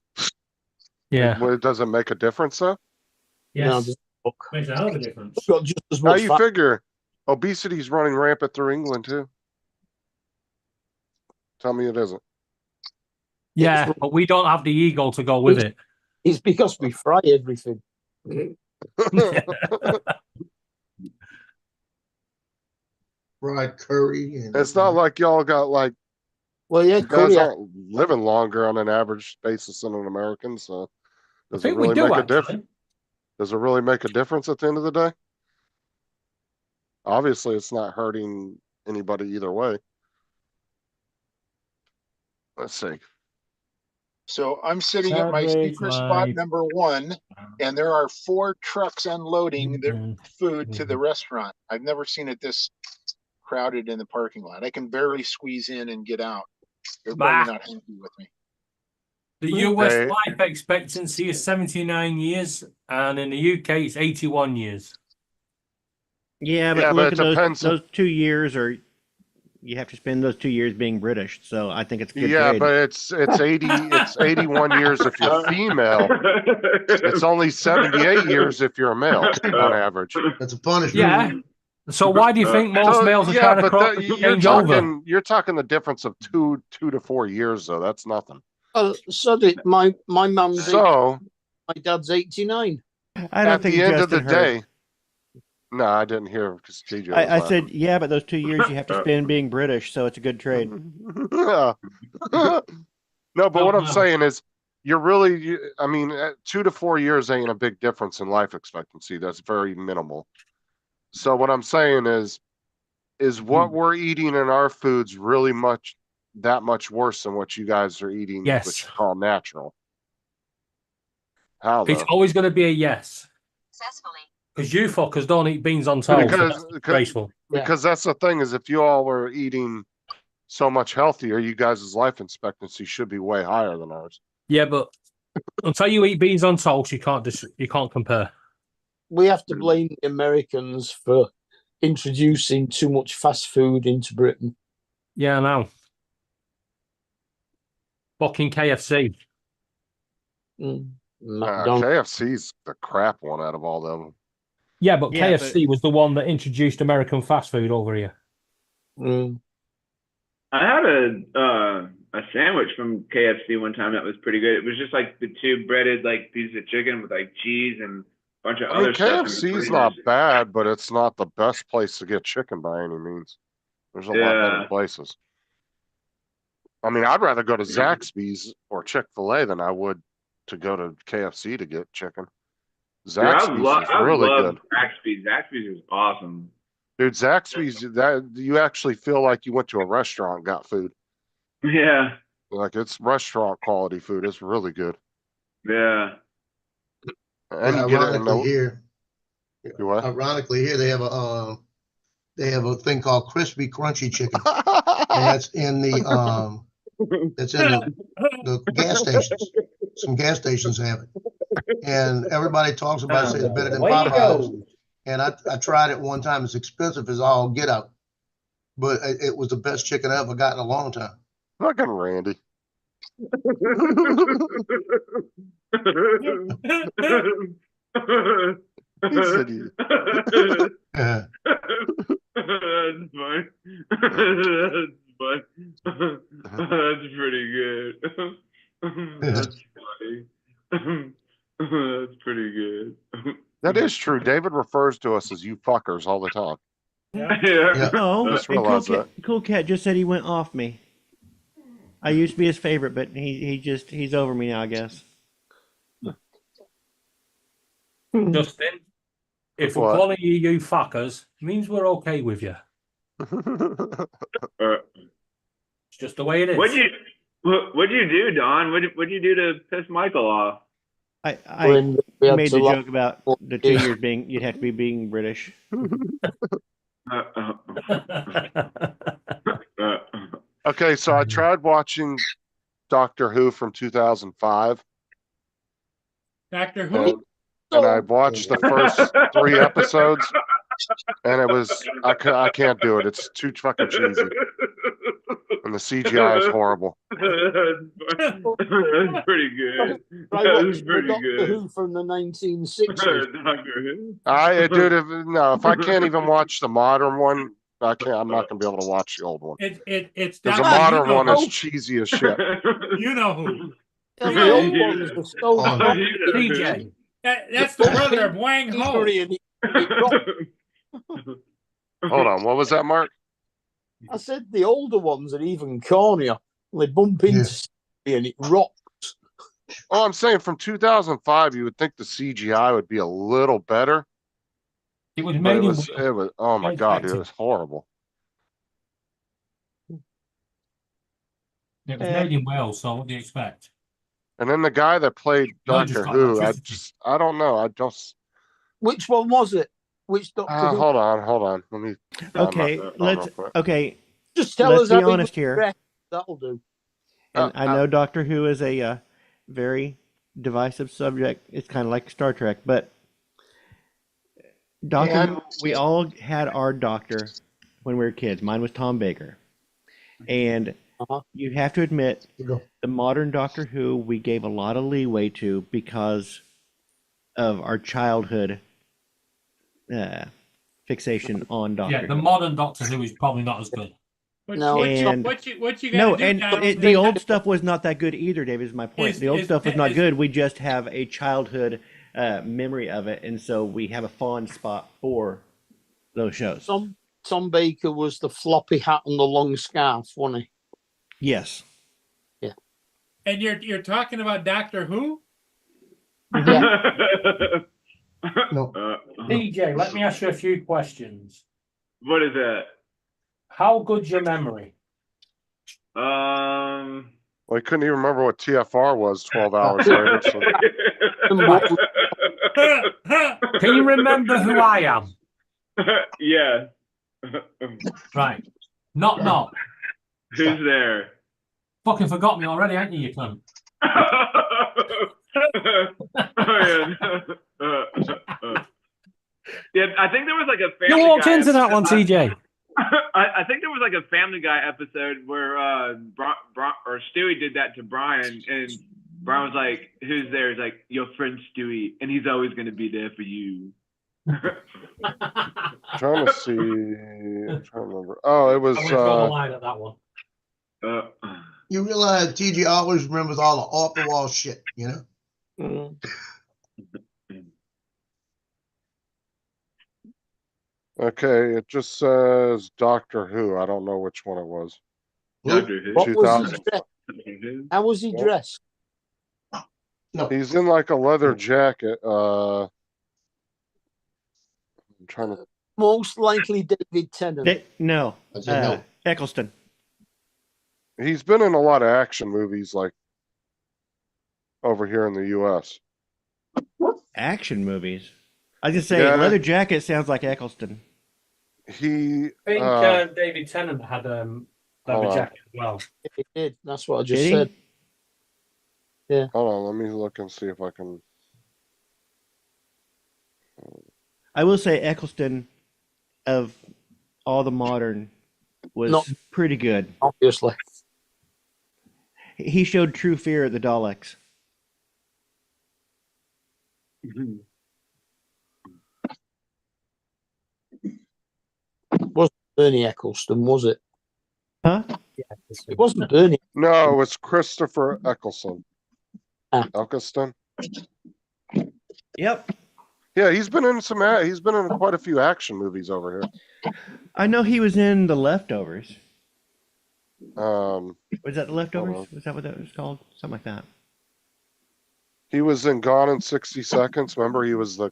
Yeah. Well, it doesn't make a difference, though. No, Yes. there's- look, Makes a hell of a difference. it's got just as How much you fat. figure obesity's running rampant through England too? Tell me it isn't. Yeah, but we don't have the ego to go with it. It's because we fry everything. Fried curry and. It's not like y'all got like Well, yeah, you guys curry. aren't living longer on an average basis than an American, so I does it think we really do make a actually. difference? Does it really make a difference at the end of the day? Obviously, it's not hurting anybody either way. Let's see. so I'm sitting at my Celebrate secret spot life. number 1, and there are 4 trucks unloading their food to the restaurant. I've never seen it this crowded in the parking lot. I can barely squeeze in and get out. They're probably Bah. not happy with me. The US Okay. life expectancy is 79 years, and in the UK it's 81 years. Yeah, but Yeah, but look it at depends. those 2 years, or you have to spend those 2 years being British. So I think it's a good Yeah, trade. but it's 81 years if you're female. It's only 78 years if you're a male on average. That's a punishment. Yeah. So why do you think most So, males are yeah, trying to but you're change over? talking the difference of two to 4 years though. That's nothing. So did my mum's So my dad's 89. I don't at think the end of the Justin heard. day, no, I didn't hear because TJ. I was said, yeah, but those 2 years you have to spend being British, so it's a good trade. yeah. No, but what I'm no. saying is, I mean, 2 to 4 years ain't a big difference in life expectancy. That's very minimal. So what I'm saying is what we're eating in our foods really that much worse than what you guys are eating, Yes. which you call natural? How It's though? always going to be a yes. Because you fuckers don't eat beans on toast. That's disgraceful. Because that's the thing is if you all were eating so much healthier, you guys' life expectancy should be way higher than ours. Yeah, but until you eat beans on toast, you can't compare. We have to blame the Americans for introducing too much fast food into Britain. Yeah, I know. Fucking KFC. McDonald's. KFC's the crap one out of all of them. Yeah, but Yeah, KFC was the one that introduced American fast food over here. Mm. I had a sandwich from KFC one time that was pretty good. It was just like the 2 breaded like pieces of chicken with like cheese and a bunch of I mean, other stuff. and it was KFC's pretty not nice. bad, but it's not the best place to get chicken by any means. There's a lot better Yeah. places. I mean, I'd rather go to Zaxby's or Chick-fil-A than I would to go to KFC to get chicken. Dude, I Zaxby's is love really good. Zaxby's. Zaxby's is awesome. Dude, Zaxby's, that you actually feel like you went to a restaurant and got food. Yeah, Like it's restaurant quality food. It's really good. yeah. And you get it in Ironically the, here, you what? ironically here, they have a thing called crispy crunchy chicken. And that's in the the gas stations. Some gas stations have it. And everybody talks about it, say it's better than Way to Popeyes. go. And I tried it one time. It's expensive as all get out. But it was the best chicken I ever got in a long time. Fucking Randy. He said he- Yeah. That's fine. That's fine. That's pretty good. That's funny. That's pretty good. That is true. David refers to us as you fuckers all the time. Yeah. Yeah. No, Just and realized that. Cool Cat just said he went off me. I used to be his favorite, but he's over me now, I guess. Justin, if we're What? calling you fuckers, means we're okay with you. Uh, It's just the way it is. What'd you do, Don? What'd you do to piss Michael off? I When we had made to the laugh- joke about the 2 years being you'd have to be being British. Okay, so I tried watching Doctor Who from 2005, Doctor Who? and I watched the first 3 episodes, and I can't do it. It's too fucking cheesy, and the CGI is horrible. That's pretty good. I That's watched the pretty Doctor good. Who from the 1960s. Doctor Who. Dude, if I can't even watch the modern one, I'm not gonna be able to watch the old one. It's Because the Doctor modern one is who. cheesy as shit. You know who? The Yeah. old ones are so Oh. funny. TJ. That's the brother of Wang Ho. And it rocked. Hold on, what was that, Mark? I said the older ones are even cornier. They bump into something and it rocks. Oh, I'm saying from 2005, you would think the CGI would be a little better, It was but made it in was, oh my Very God, it effective. was horrible. It was made in Wales, so what do you expect? And then the guy that played No, just Doctor got Who, electricity. I don't know. I just, Which one was it? Which Doctor Who? hold on. Let me. Okay, let's. Okay, Just tell let's us be how he honest was here. dressed. That'll do. And I know Doctor Who is a very divisive subject. It's kind of like Star Trek, but Doctor Who, we all had our doctor when we were kids. Mine was Tom Baker. And you have to admit, the modern Doctor Who, we gave a lot of leeway to because of our childhood fixation on Doctor Yeah, Who. the modern Doctor Who is probably not as good. No, What and- you gotta No, do, and Donald, the old stuff was not that good either, David, is my point. Is- The old is- stuff was not is- good. We just have a childhood memory of it, and so we have a fond spot for those shows. Tom Baker was the floppy hat and the long scarf, wasn't he? Yes. And you're talking about Doctor Who? No. TJ, let me ask you a few questions. What is that? How good's your memory? Well, I couldn't even remember what TFR was 12 hours later. So. Can you remember who I am? Yeah. Right. Not. Who's there? Fucking forgot me already, ain't you, you cunt? Yeah, I think there was like a You Family walked Guy into that one, episode- TJ. I think there was like a Family Guy episode where or Stewie did that to Brian, and Brian was like, "Who's there?" He's like, "Your friend Stewie, and he's always going to be there for you." Trying to see. I'm trying to remember. Oh, it was. I went to the line at that one. You realize TG always remembers all the off the wall shit, you know? Okay, it just says Doctor Who. I don't know which one it was. Doctor Who. What was he 2000. dressed? How was he dressed? No. He's in like a leather jacket. I'm trying to. Most likely David Tennant. No. I said no. Eccleston. He's been in a lot of action movies, like over here in the U.S. Action movies. I was just saying, Yeah. leather jacket sounds like Eccleston. He. I think David Tennant had Hold leather on. jacket as well. He did. That's what I just Did he? said. Hold on, let me look and see if I can. I will say Eccleston, of all the modern, was No. pretty good. Obviously. He showed true fear of the Daleks. Wasn't Bernie Eccleston, was it? Huh? It wasn't Bernie. No, it was Christopher Eccleston. Ah. Eccleston. Yep. Yeah, he's been in he's been in quite a few action movies over here. I know he was in The Leftovers. Um, Was that The Leftovers? Hold Was that what that was called? Something like that. he was in Gone in 60 Seconds. Remember, he was the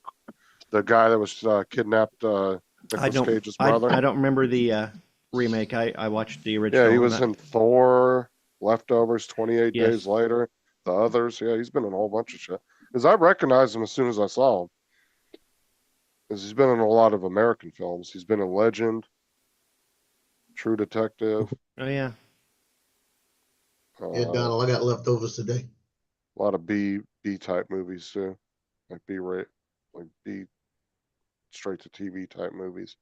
guy that was kidnapped. Nicolas Cage's brother. I don't remember the remake. I watched the original. Yeah, he was That- in Thor, Leftovers, 28 Yes. Days Later, The Others. Yeah, he's been in a whole bunch of shit. Because I recognized him as soon as I saw him. Because he's been in a lot of American films. He's been in Legend, True Detective. Oh yeah. Yeah, Donald, I got leftovers today. A lot of B type movies too, like B-rate, like B straight to TV type movies.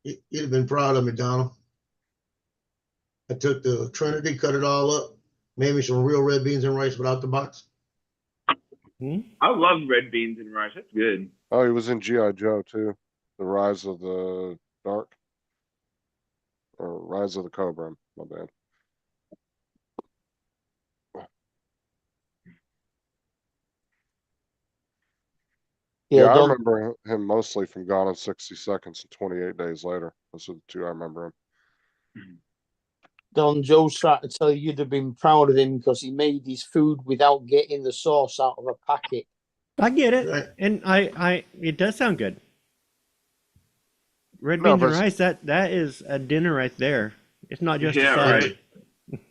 You'd have been proud of me, Donald. I took the Trinity, cut it all up, made me some real red beans and rice without the box. I love red beans and rice. That's good. Oh, he was in G.I. Joe too, The Rise of the Dark, or Rise of the Cobra. My bad. Yeah, I Don, remember him mostly from Gone in 60 Seconds and 28 Days Later. Those are the two I remember him. Don Joe's trying to tell you you'd have been proud of him because he made his food without getting the sauce out of a packet. I get it, Right. and it does sound good. Red No, beans and but- rice, that is a dinner right there. It's not just Yeah, a side. right.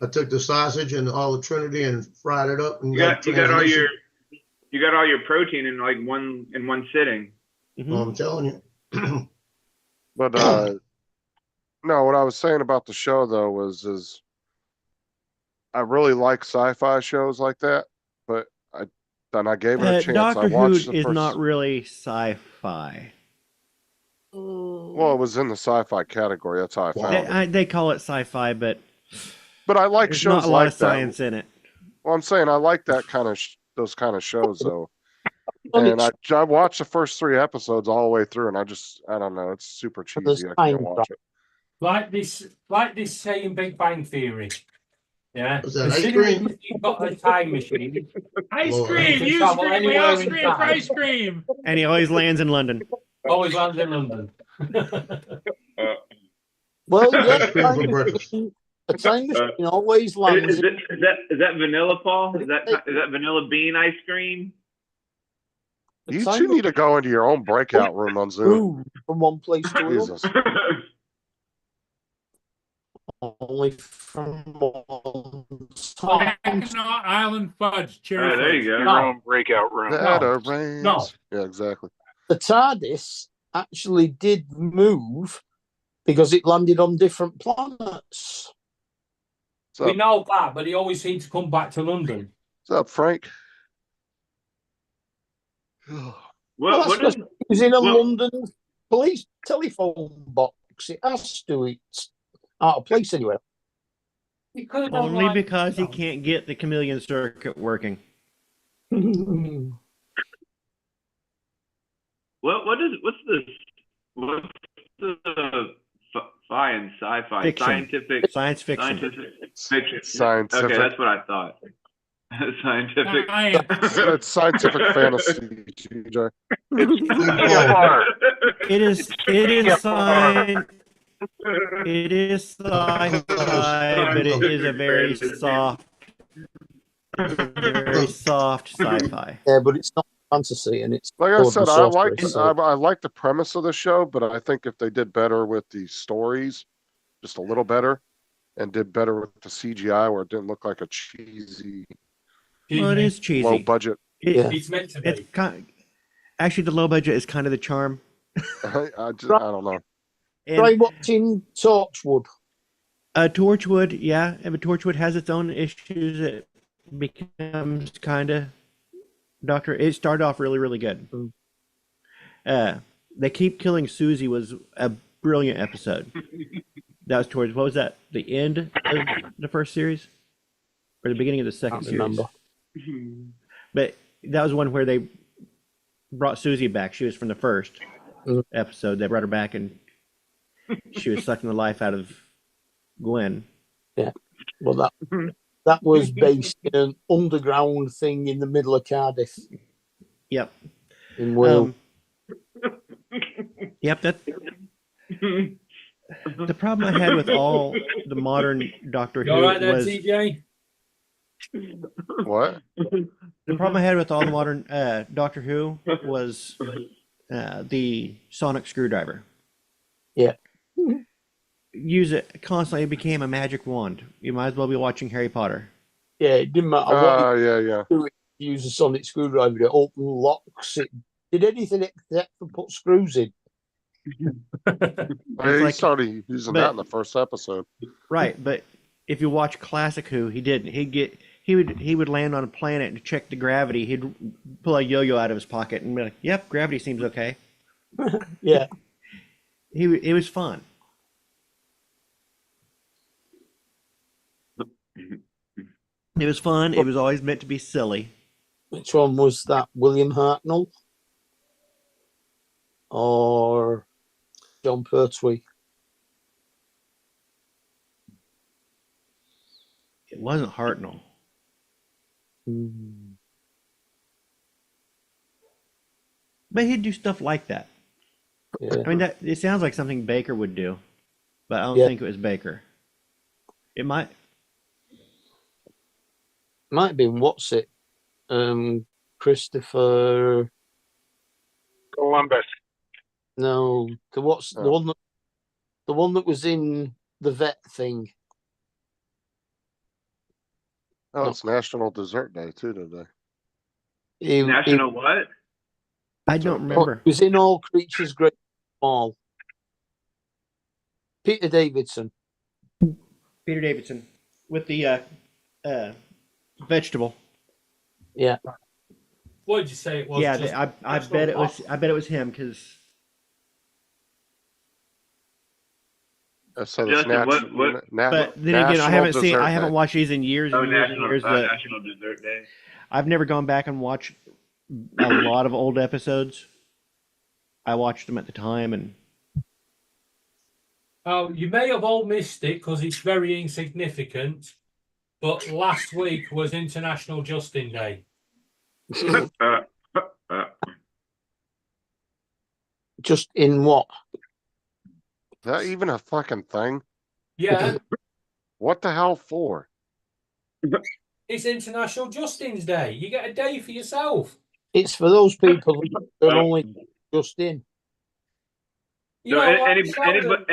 I took the sausage and all the Trinity and fried it up. And You got all your protein in like one sitting. Mhm. I'm telling you. But no, what I was saying about the show though is I really like sci-fi shows like that, but I gave it a chance. Doctor I Who watched the is first. not really sci-fi. Well, it was in the sci-fi category. That's how I found it. They call it sci-fi, but But I like there's shows not a lot like of science that. in it. Well, I'm saying I like that kind of those kind of shows though. Well, And I watched the first 3 episodes all the way through, and I don't know. It's super There's cheesy. I time can't watch it. Like this saying Big Bang Theory. Yeah. Was that ice Considering cream? you've got a time machine. Ice Lord. cream, You can you travel scream, we anywhere all in scream for time. ice cream. And he always lands in London. Always lands in London. well, yeah, Ice cream for breakfast. a time machine always lands. Is that vanilla, Paul? Is that vanilla bean ice cream? a You time two need to go into your own breakout room on Zoom. move from one place to another. Jesus. Only from one Mackinac time. Island fudge, cherry Oh, there you fudge. go. Your own breakout room. That No. arrays. No. Yeah, exactly. The TARDIS actually did move because it landed on different planets. What's We up? know that, but he always seems to come back to London. What's up, Frank? What that's is It was in a well- London police telephone box. It has to. It's out of place anywhere. He could have done Only like- because he can't get the chameleon circuit working. what's the fi and sci-fi Fiction. scientific Science fiction. scientific fiction? Scientific. Okay, that's what I thought. Scientific. It's scientific fantasy, TJ. It is science. It is sci-fi, but it is a very soft sci-fi. Yeah, but it's not fantasy, and it's Like I called said, the I like Sorceress, so- I like the premise of the show, but I think if they did better with the stories, just a little better, and did better with the CGI, where it didn't look like a cheesy, Well, it is low cheesy. budget. Yeah. It's meant to It's be. actually the low budget is kind of the charm. I don't know. And, Try watching Torchwood. Torchwood, yeah, but Torchwood has its own issues. It becomes kind of Doctor. It started off really, really good. They Keep Killing Susie was a brilliant episode. That was towards, what was that? The end of the first series, or the beginning of the second Can't series? remember. But that was one where they brought Susie back. She was from the first episode. They brought her back, and she was sucking the life out of Gwen. Well, that was based in an underground thing in the middle of Cardiff Yep. in Wales. Yep. That. The problem I had with all the modern Doctor You Who all right there, was TJ? What? the problem I had with all the modern Doctor Who was the sonic screwdriver. Yeah. Use it constantly. It became a magic wand. You might as well be watching Harry Potter. Yeah, it didn't matter what Yeah. you use a sonic screwdriver to open locks. It did anything except for put screws in. He like- started using but- that in the first episode. Right, but if you watch Classic Who, he didn't. He would land on a planet to check the gravity. He'd pull a yo-yo out of his pocket and be like, "Yep, gravity seems okay." Yeah. It was fun. It was fun. It was always meant to be silly. Which one was that? William Hartnell or John Pertwee? It wasn't Hartnell. Hmm. But he'd do stuff like that. Yeah. I mean, it sounds like something Baker would do, but I don't Yeah. think it was Baker. It might. Might have been what's it? Christopher. Columbus. No, the what's the Oh. one that was in the vet thing. Oh, No. it's National Dessert Day too today. He National what? I don't remember. was in All Creatures Great and Small. Peter Davidson. Peter Davidson with the vegetable. Yeah. What did you say it was? Yeah, Just- I bet it was. I bet it was him because I said it's Justin, But then again, I haven't watched these in years Oh, and years and years. But National Dessert Day. I've never gone back and watched a lot of old episodes. I watched them at the time, and Oh, you may have all missed it because it's very insignificant. But last week was International Justin Day. Just in what? Is that even a fucking thing? Yeah, What the hell for? it's International Justin's Day. You get a day for yourself. It's for those people that are only just in. You So know, like Sheldon-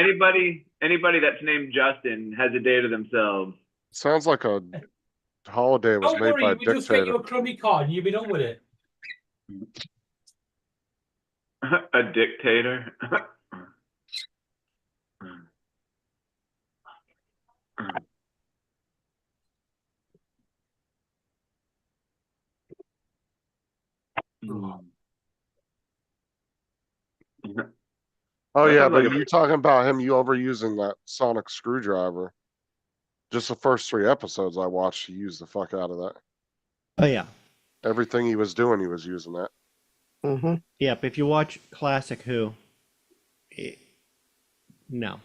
anybody that's named Justin has a day to themselves. Sounds like a holiday was Don't made worry, by a we just get you dictator. a crummy card and you'll be done with it. A dictator. Oh That yeah, sounds but like a- you're talking about him. You overusing that sonic screwdriver. Just the first 3 episodes I watched, he used the fuck out of that. oh yeah, Everything he was doing, he was using that. Mm-hmm. yep. If you watch Classic Who, no.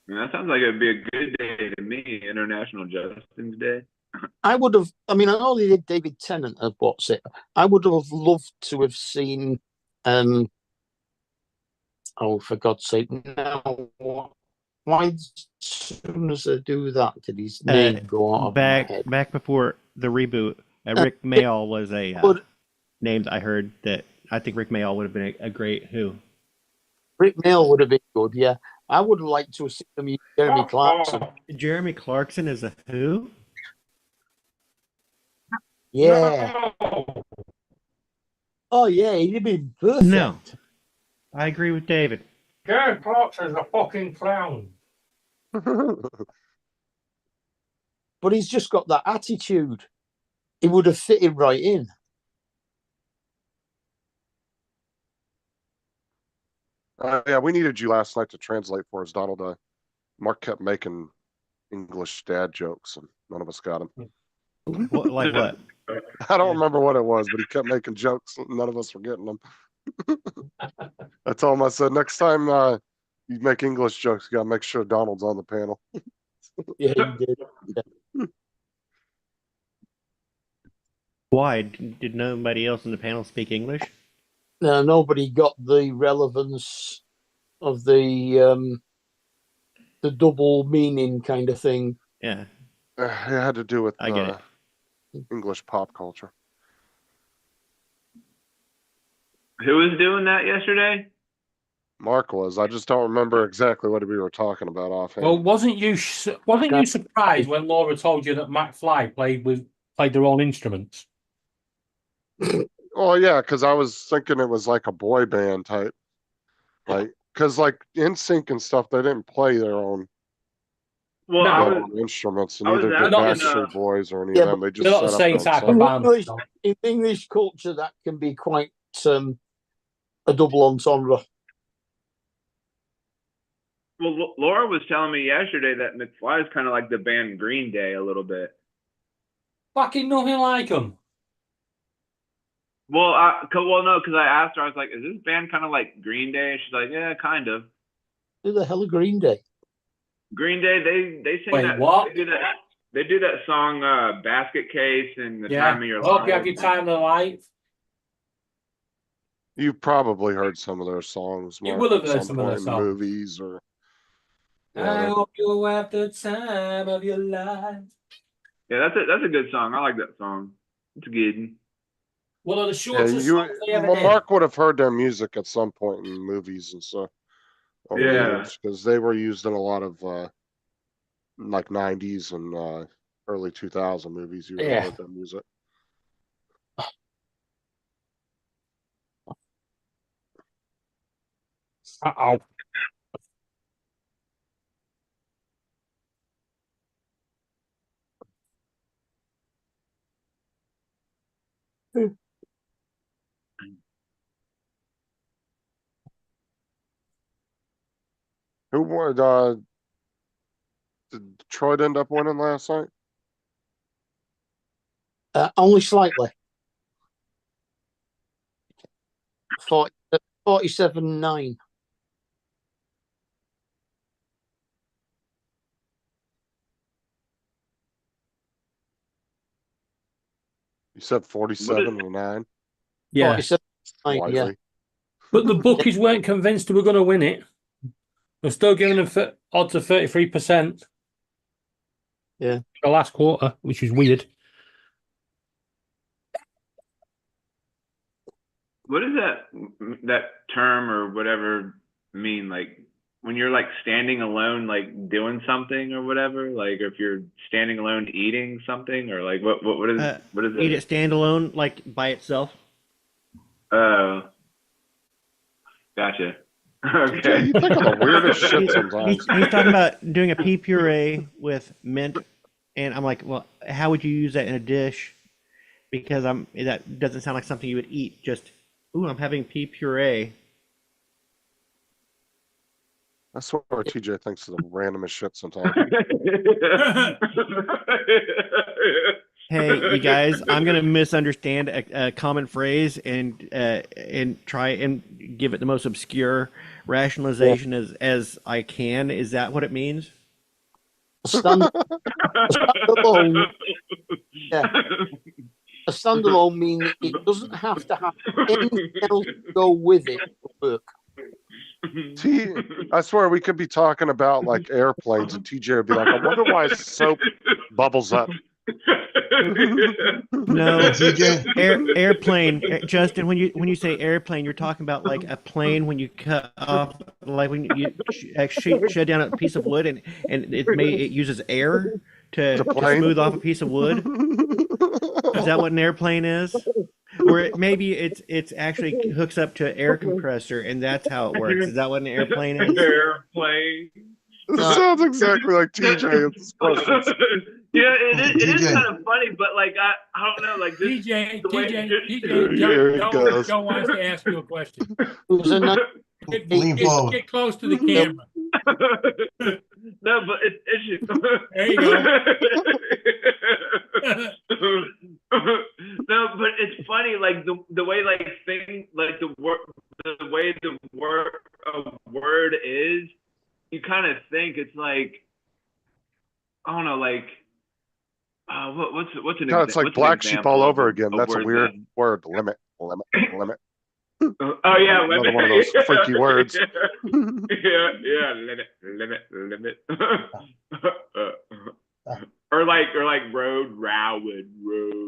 That sounds like it'd be a good day to me. International Justin's Day. I would have. I mean, I know they did David Tennant of what's it. I would have loved to have seen. Oh, for God's sake! Now, why as soon as I do that did his name go out of my head? Back before the reboot, Rick Mayall was a But name that I heard that I think Rick Mayall would have been a great Who. Rick Mail would have been good. Yeah, I would have liked to have seen them use Jeremy Clarkson. Jeremy Clarkson is a Who? Yeah. Oh yeah, he'd have been perfect. No. I agree with David. Gary Clarkson's a fucking clown. But he's just got that attitude. He would have fitted right in. Yeah, we needed you last night to translate for us, Donald. Mark kept making English dad jokes, and none of us got them. What, like what? I don't remember what it was, but he kept making jokes. And none of us were getting them. I told him, I said, next time you make English jokes, you gotta make sure Donald's on the panel. Yeah, he did. Why? Did nobody else in the panel speak English? No, nobody got the relevance of the double meaning kind of thing. Yeah. It had to do with I get it. English pop culture. Who was doing that yesterday? Mark was. I just don't remember exactly what we were talking about offhand. Well, wasn't you surprised when Laura told you that McFly played their own instruments? Oh yeah, because I was thinking it was like a boy band type, like because like NSYNC and stuff, they didn't play their own, Well, No. I their was, own instruments, and I was neither did asking, Backstreet Boys or any Yeah, of them. They just They're not the set same up type their of own band. In English culture, that can be quite a double entendre. well, Laura was telling me yesterday that McFly is kind of like the band Green Day a little bit. Fucking nothing like them. Well, no, because I asked her, I was like, "Is this band kind of like Green Day?" And she's like, "Yeah, kind of." Who the hell are Green Day? Green Day, they sing Wait, that. what? They do that song, "Basket Case" and "The Yeah. Time of Your Hope Life." you have your time of the life. You've probably heard some of their songs. You Mark, will have at heard some some of their point in songs. movies or. I Yeah, hope you have the time of your life. Yeah, that's a good song. I like that song. It's good. One of the yeah, shortest songs they ever well, did. Mark would have heard their music at some point in movies and stuff. Yeah. Because they were used in a lot of like 90s and early 2000 movies. You would have Yeah. heard their music. Uh-oh. Who won? Did Detroit end up winning last night? Only slightly. 47-9. You said 47-9. Yeah. 47-9, yeah. Slightly. But the bookies weren't convinced they were going to win it. They're still giving them odds of 33%. Yeah. The last quarter, which is weird. What does that term or whatever mean? Like when you're like standing alone, like doing something or whatever. Like if you're standing alone eating something, or like what is it? Eat it standalone, like by itself. Oh, gotcha. Okay. You think of the weirdest shit sometimes. He's talking about doing a pea puree with mint, and I'm like, well, how would you use that in a dish? Because that doesn't sound like something you would eat. Just, ooh, I'm having pea puree. I swear TJ thinks of the randomest shit sometimes. Hey, you guys, I'm gonna misunderstand a common phrase and try and give it the most obscure rationalization as I can. Is that what it means? Standalone. Yeah. A standalone means it doesn't have to have anything else to go with it to work. I swear we could be talking about like airplanes and TJ would be like, I wonder why soap bubbles up. No, TJ? airplane. Justin, when you say airplane, you're talking about like a plane when you cut off, like when you shut down a piece of wood and it uses air to smooth off a piece of wood. Is that what an airplane is? Or maybe it's actually hooks up to an air compressor and that's how it works. Is that what an airplane is? Airplane. This sounds exactly like TJ's questions. Yeah, it is TJ. kind of funny, but like I don't know, like this. TJ, the way- Joe wants to ask you a question. It was a nice Lean forward. Get close to the camera. No, but it's just. There you go. No, but it's funny, like the way like thing like the way the word a word is, you kind of think it's like, I don't know, like what's an God, it's like what's an black sheep example all of over again. That's a word weird that- word. Limit. Oh yeah, Another one of those freaky words. yeah, limit. or like road, road.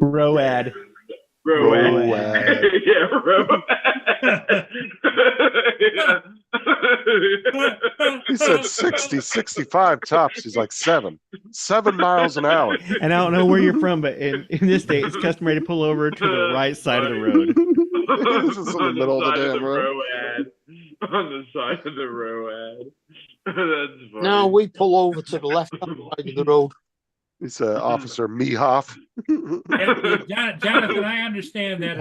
Road. Yeah, road. Yeah. He said 60, 65 tops. He's like 7 miles an hour. And I don't know where you're from, but in this state, it's customary to pull over to the right side of the road. This is in the middle of the damn road. On the side of the road. That's funny. No, we pull over to the left hand side of the road. He said, Officer Mehoff. Jonathan, I understand that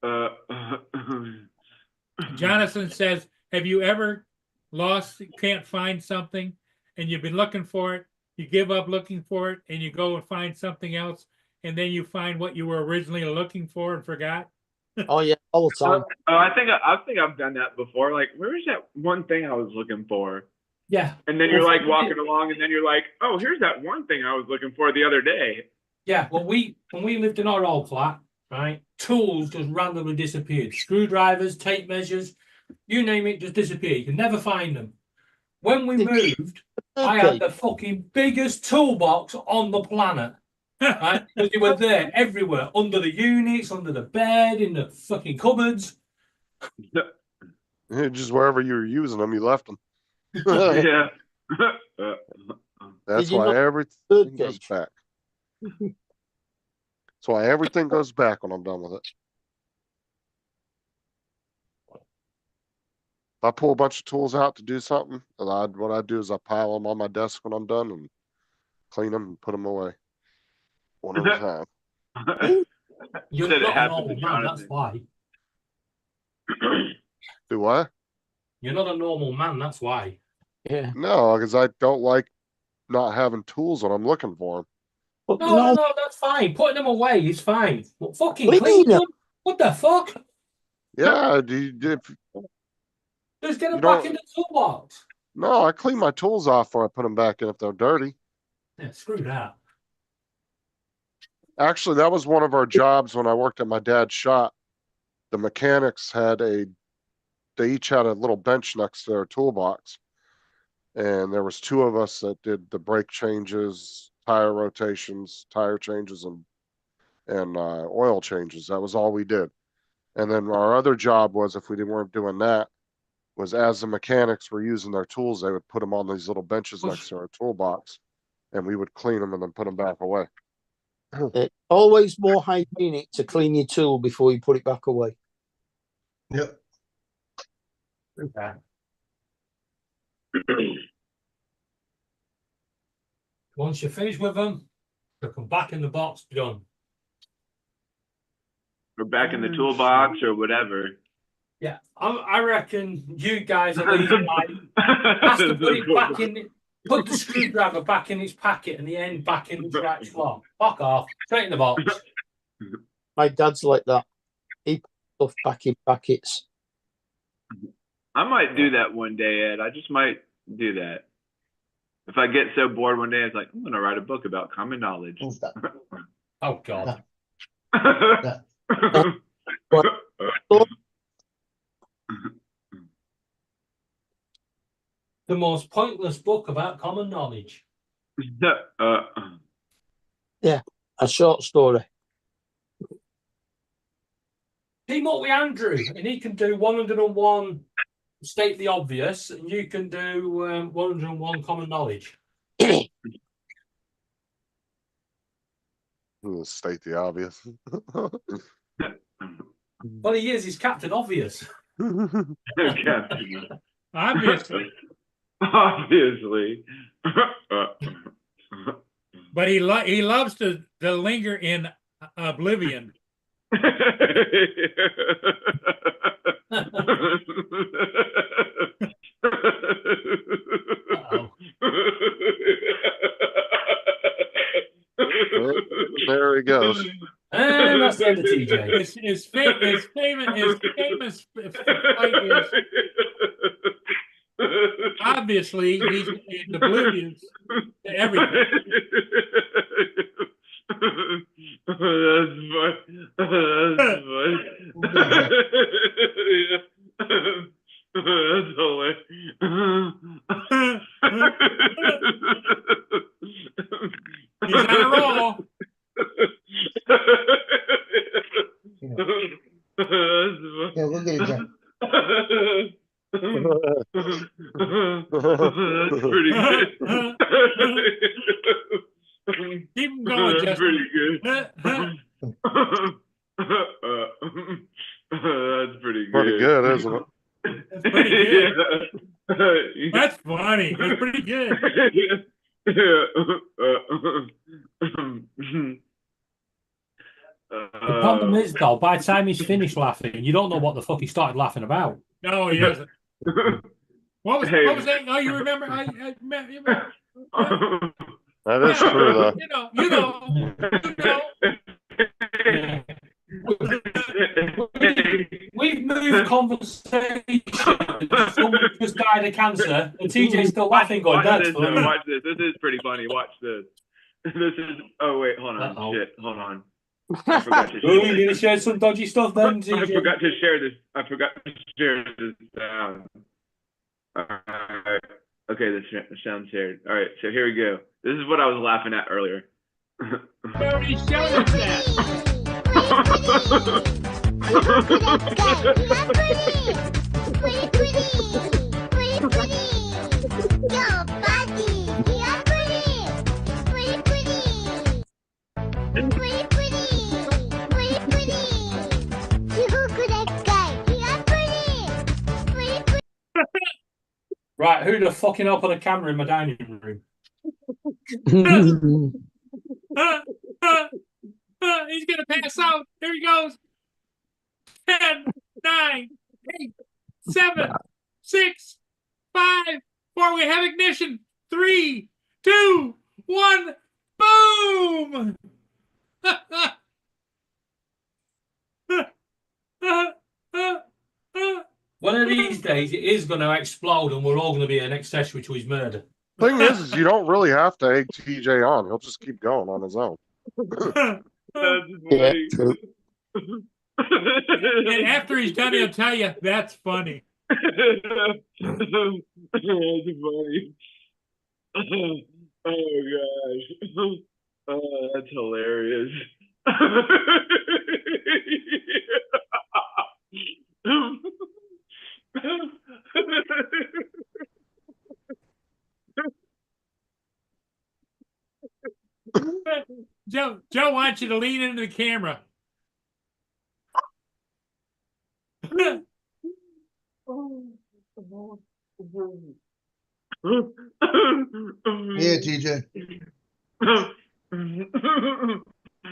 100%. Jonathan says, have you ever lost, can't find something, and you've been looking for it, you give up looking for it, and you go and find something else, and then you find what you were originally looking for and forgot? Oh yeah, all the time. I think I've done that before. Like, where's that one thing I was looking for? Yeah. And then you're like walking along, and then you're like, oh, here's that one thing I was looking for the other day. Yeah. Well, when we lived in our old flat, right, tools just randomly disappeared. Screwdrivers, tape measures, you name it, just disappeared. You can never find them. When we moved, I had the fucking biggest toolbox on the planet. Right? Because they were there everywhere, under the units, under the bed, in the fucking cupboards. Just wherever you were using them, you left them. Yeah. That's why everything goes back. That's why everything goes back when I'm done with it. If I pull a bunch of tools out to do something, what I do is I pile them on my desk when I'm done and clean them and put them away. One at a time. You're Said it not a happened to normal man, that's Jonathan. why. Do what? You're not a normal man, that's why. Yeah. No, because I don't like not having tools when I'm looking for them. But No, that's fine. Putting them away is fine. But fucking Clean clean them. them. What the fuck? Yeah, Just get them You back don't- in the toolbox. no, I clean my tools off before I put them back in if they're dirty. Yeah, screw that. Actually, that was one of our jobs when I worked at my dad's shop. The mechanics they each had a little bench next to their toolbox. And there was 2 of us that did the brake changes, tire rotations, tire changes, and oil changes. That was all we did. And then our other job was, if we weren't doing that, was as the mechanics were using their tools, they would put them on these little benches next to our toolbox, and we would clean them and then put them back away. it's always more hygienic to clean your tool before you put it back away. Yep. Okay. Once you're finished with them, put them back in the box, done. Or back in the toolbox or whatever. Yeah, I reckon you guys at least like has to put it back in. Put the screwdriver back in its packet and the end back in the right slot. Fuck off. Straight in the box. My dad's like that. He puts stuff back in packets. I might do that one day, Ed. I just might do that. If I get so bored one day, it's like, I'm going to write a book about common knowledge. Oh, God. The most pointless book about common knowledge. Yeah, a short story. Team up with Andrew, and he can do 101 state the obvious, and you can do 101 common knowledge. State the obvious. Well, he is. He's Captain Obvious. Obviously. Obviously. But he loves to linger in oblivion. There he goes. And that's the end of TJ. His famous fight is obviously he's oblivious to everything. That's funny. That's funny. That's hilarious. He's on a roll. Yeah, we'll get it done. Keep them going, That's Justin. pretty good. That's pretty good. Pretty good, isn't it? That's pretty good. Yeah. That's funny. That's pretty good. The problem is, though, by the time he's finished laughing, you don't know what the fuck he started laughing about. No, he doesn't. What was that? Oh, you remember? That is true, though. You know. We've moved conversation. Someone just died of cancer, and TJ's still laughing, going, "That's funny." Watch this. This is pretty funny. Watch this. This is. Oh wait, hold on. Uh-oh. Shit, hold on. I forgot to Oh, you're share. gonna share some dodgy stuff then, I TJ? forgot to share this. I forgot to share this sound. Alright. Okay, the sound shared. All right, so here we go. This is what I was laughing at earlier. Already showed us that. Right, who the fucking hell put a camera in my dining room? He's gonna pass out. Here he goes. 10, 9, 8, 7, 6, 5, 4. We have ignition. 3, 2, 1. Boom! One of these days, it is going to explode, and we're all going to be an accessory to his murder. Thing is you don't really have to egg TJ on. He'll just keep going on his own. That's Yeah, funny. true. And after he's done, he'll tell you that's funny. That's funny. Oh gosh. Oh, that's hilarious. Joe wants you to lean into the camera. Yeah, TJ.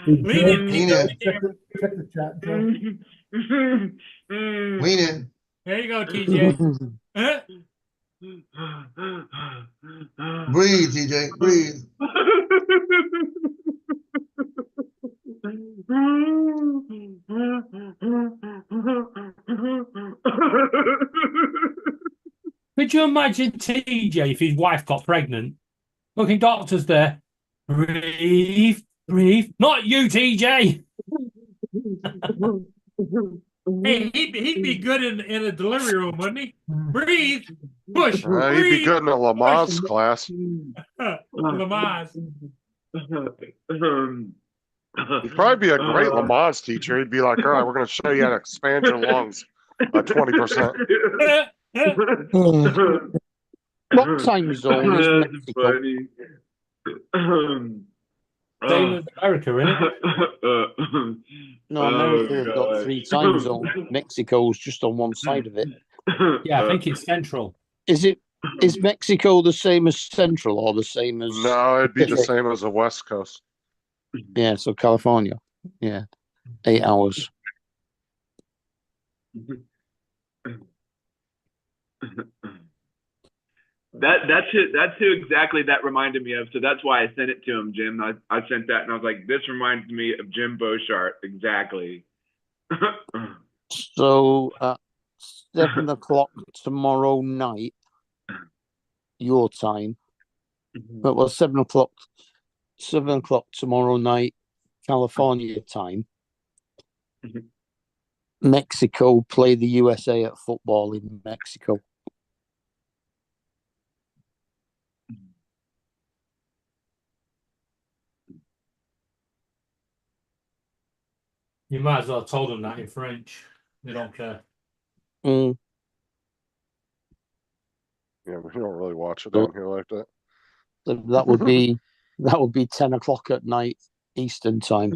Lean in. Lean in. Check the chat, Joe. Lean in. There you go, TJ. Huh? Breathe, TJ. Breathe. Could you imagine TJ if his wife got pregnant? Looking doctors there. Breathe, breathe. Not you, TJ. Hey, he'd be good in a delivery room, wouldn't he? Breathe, push, He'd be breathe. good in a Lamaze class. Lamaze. He'd probably be a great Lamaze teacher. He'd be like, all right, we're going to show you how to expand your lungs by 20%. What time zone is That's Mexico? funny. Same as America, innit? No, Oh, America's got gosh. 3 time zones. Mexico's just on one side of it. Yeah, I think it's central. Is Mexico the same as Central or the same as? No, it'd be the same as the West Coast. Yeah, so California. Yeah, 8 hours. That's who exactly that reminded me of. So that's why I sent it to him, Jim. I sent that and I was like, this reminds me of Jim Beauchart. Exactly. So at 7 o'clock tomorrow night, your time. But well, 7 o'clock tomorrow night, California time. Mexico play the USA at football in Mexico. You might as well have told them that in French. They don't care. Mm. Yeah, we don't really watch it down here like that. So that would be That would be 10 o'clock at night Eastern time.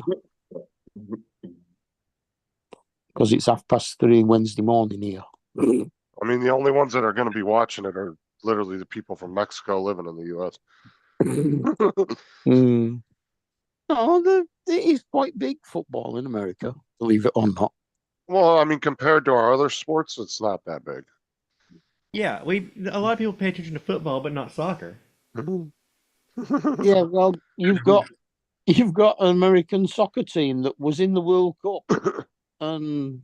Because it's 3:30 Wednesday morning here. I mean, the only ones that are going to be watching it are literally the people from Mexico living in the U.S. No, it is quite big football in America, believe it or not. Well, I mean, compared to our other sports, it's not that big. Yeah, a lot of people pay attention to football, but not soccer. Yeah, well, you've got an American soccer team that was in the World Cup, and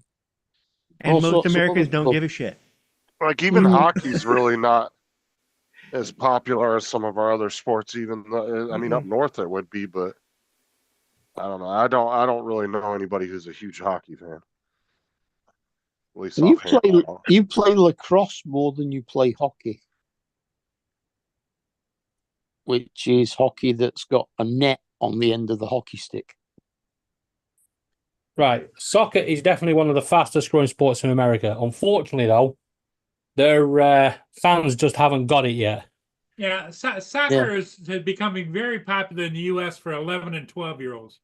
all most sorts of Americans other don't stuff. give a shit. Like even hockey's really not as popular as some of our other sports. Even though, I mean, up north it would be, but I don't know. I don't really know anybody who's a huge hockey fan. At least And offhand. you play lacrosse more than you play hockey, which is hockey that's got a net on the end of the hockey stick. Right. Soccer is definitely one of the fastest growing sports in America. Unfortunately, though, their fans just haven't got it yet. Yeah, soccer is becoming very popular in the U.S. for 11 and 12-year-olds.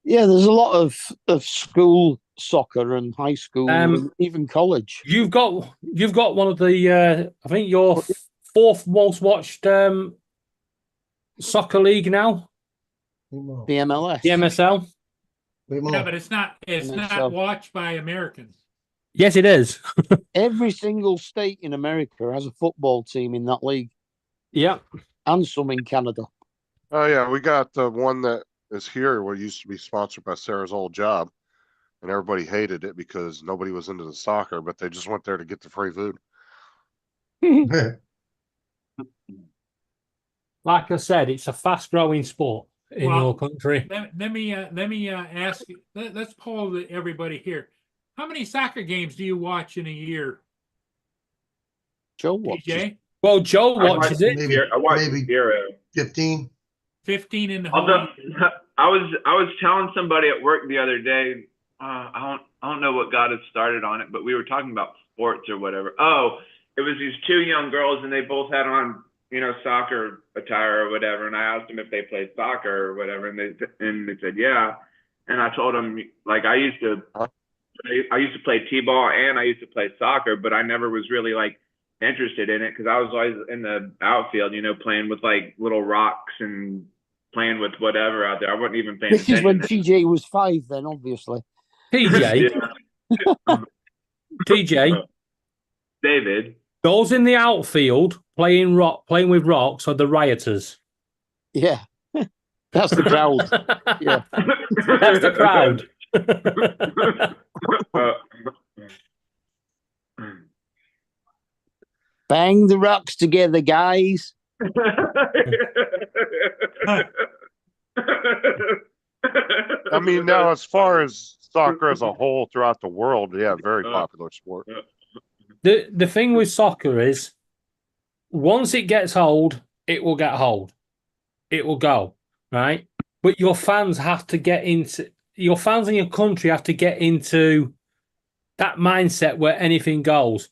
Yeah, there's a lot of school soccer and high school, and even college. You've got one of the I think your fourth most watched soccer league now. The MLS. The MSL. Yeah, but it's not watched by Americans. Yes, it is. Every single state in America has a football team in that league. Yeah. And some in Canada. Oh yeah, we got the one that is here what used to be sponsored by Sarah's old job. And everybody hated it because nobody was into the soccer, but they just went there to get the free food. Like I said, it's a fast growing sport in your country. Let me ask you. Let's poll everybody here. How many soccer games do you watch in a year? Joe watches. TJ? Well, Joe watches it. I watch maybe zero. 15. 15 in the whole Although year. I was telling somebody at work the other day. I don't know what got us started on it, but we were talking about sports or whatever. Oh, it was these two young girls, and they both had on, soccer attire or whatever. And I asked them if they played soccer or whatever, and they said yeah. And I told them, like, I used to play t-ball and I used to play soccer, but I never was really like interested in it because I was always in the outfield, playing with like little rocks and playing with whatever out there. I wasn't even paying This is when attention. TJ was 5 then, obviously. TJ. TJ. David. Those in the outfield playing with rocks are the rioters. Yeah. That's the crowd. Yeah. That's the crowd. Bang the rocks together, guys. I mean, now as far as soccer as a whole throughout the world, yeah, very popular sport. The thing with soccer is, once it gets old, it will get old. It will go, right? But your fans have to get into, your fans in your country have to get into that mindset where anything goes.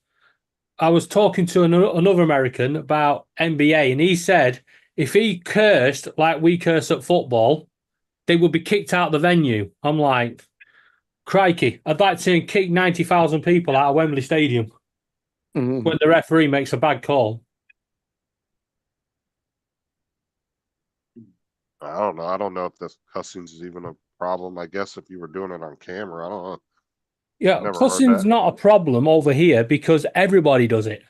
I was talking to another American about NBA, and he said if he cursed like we curse at football, they would be kicked out of the venue. I'm like, crikey, I'd like to kick 90,000 people out of Wembley Stadium when the referee makes a bad call. I don't know. I don't know if this cussing is even a problem. I guess if you were doing it on camera, I don't know. Yeah, Never heard cussing's that. not a problem over here because everybody does it.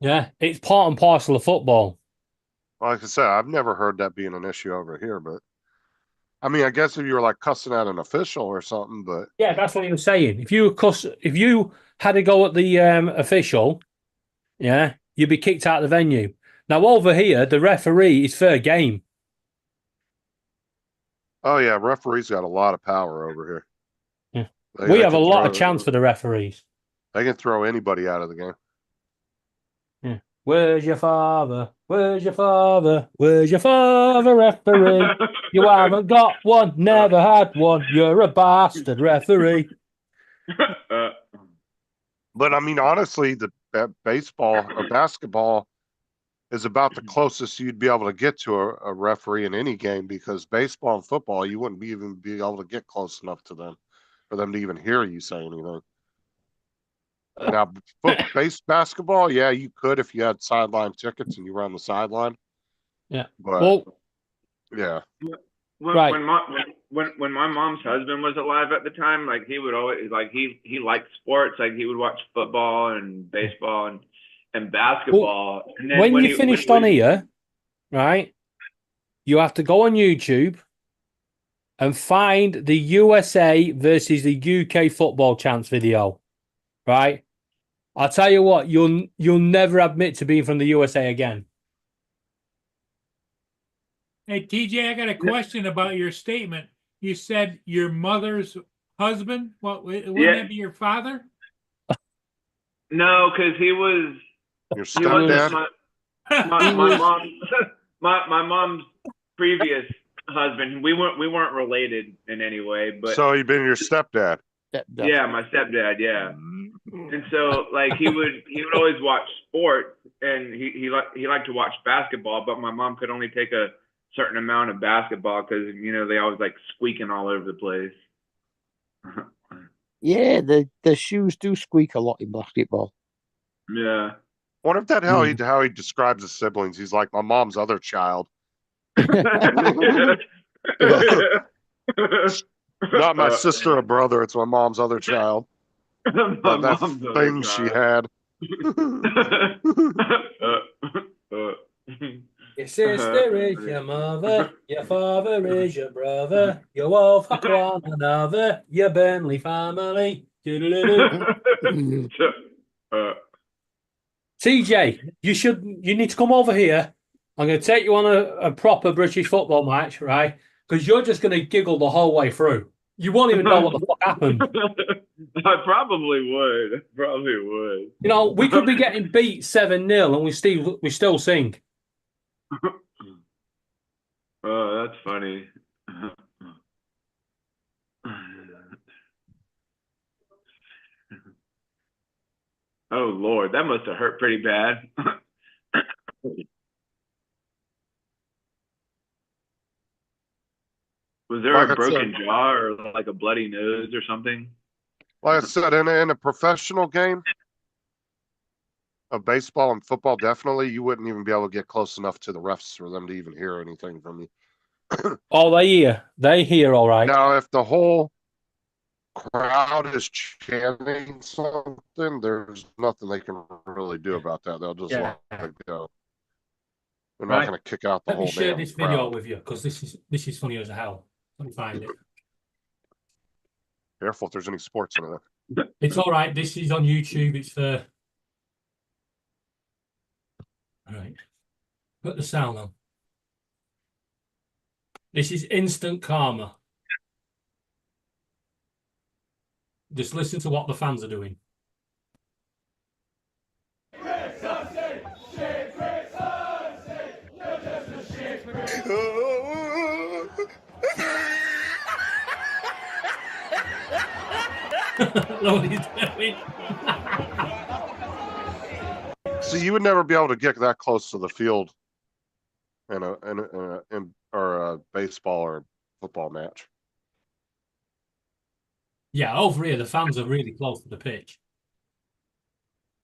Yeah, it's part and parcel of football. Like I said, I've never heard that being an issue over here, but I mean, I guess if you were like cussing at an official or something, but Yeah, that's what he was saying. If you had a go at the official, yeah, you'd be kicked out of the venue. Now over here, the referee is fair game. oh yeah, referees got a lot of power over here. Yeah. They We have a can lot throw- of chance for the referees. They can throw anybody out of the game. Yeah. Where's your father? Where's your father? Where's your father, referee? You haven't got one, never had one. You're a bastard referee. But I mean, honestly, the baseball or basketball is about the closest you'd be able to get to a referee in any game, because baseball and football, you wouldn't even be able to get close enough to them for them to even hear you say anything. Now, basketball, yeah, you could if you had sideline tickets and you were on the sideline. Yeah. But Well, yeah, Right. When my mom's husband was alive at the time, like he would always like he liked sports, like he would watch football and baseball and basketball. And then when you he- finished when- on here, right, you have to go on YouTube and find the USA versus the UK football chance video, right? I'll tell you what, you'll never admit to being from the USA again. Hey, TJ, I got a question about your statement. You said your mother's husband? Wouldn't Yeah. that be your father? No, because he was your he was stepdad. my mom my mom's previous husband. We weren't related in any way, but So he'd been your stepdad. yeah, my stepdad, yeah. And so like he would always watch sports, and he liked to watch basketball, but my mom could only take a certain amount of basketball because they always like squeaking all over the place. Yeah, the shoes do squeak a lot in basketball. Yeah. Wonder if that how he describes his siblings. He's like my mom's other child. Not my sister or brother. It's my mom's other child. My That mom's other thing she child. had. Your sister is your mother, your father is your brother, you all fuck one another, your Burnley family. TJ, you need to come over here. I'm going to take you on a proper British football match, right? Because you're just going to giggle the whole way through. You won't even know what the fuck happened. I probably would. We could be getting beat 7-0 and we still sing. Oh, that's funny. Oh Lord, that must have hurt pretty bad. Was there Like I a broken said- jaw or like a bloody nose or something? Like I said, in a professional game of baseball and football, definitely you wouldn't even be able to get close enough to the refs for them to even hear anything from you. Oh, they hear all right. Now, if the whole crowd is chanting something, there's nothing they can really do about that. They'll just let it go. They're not Right. going to kick out the Let me whole share damn this video crowd. with you because this is funny as hell. Let me find it. Careful if there's any sports in it. It's all right. This is on YouTube. It's for. All right. Put the sound on. This is instant karma. Just listen to what the fans are doing. Look what he's doing. So you would never be able to get that close to the field in a baseball or football match. Yeah, over here the fans are really close to the pitch.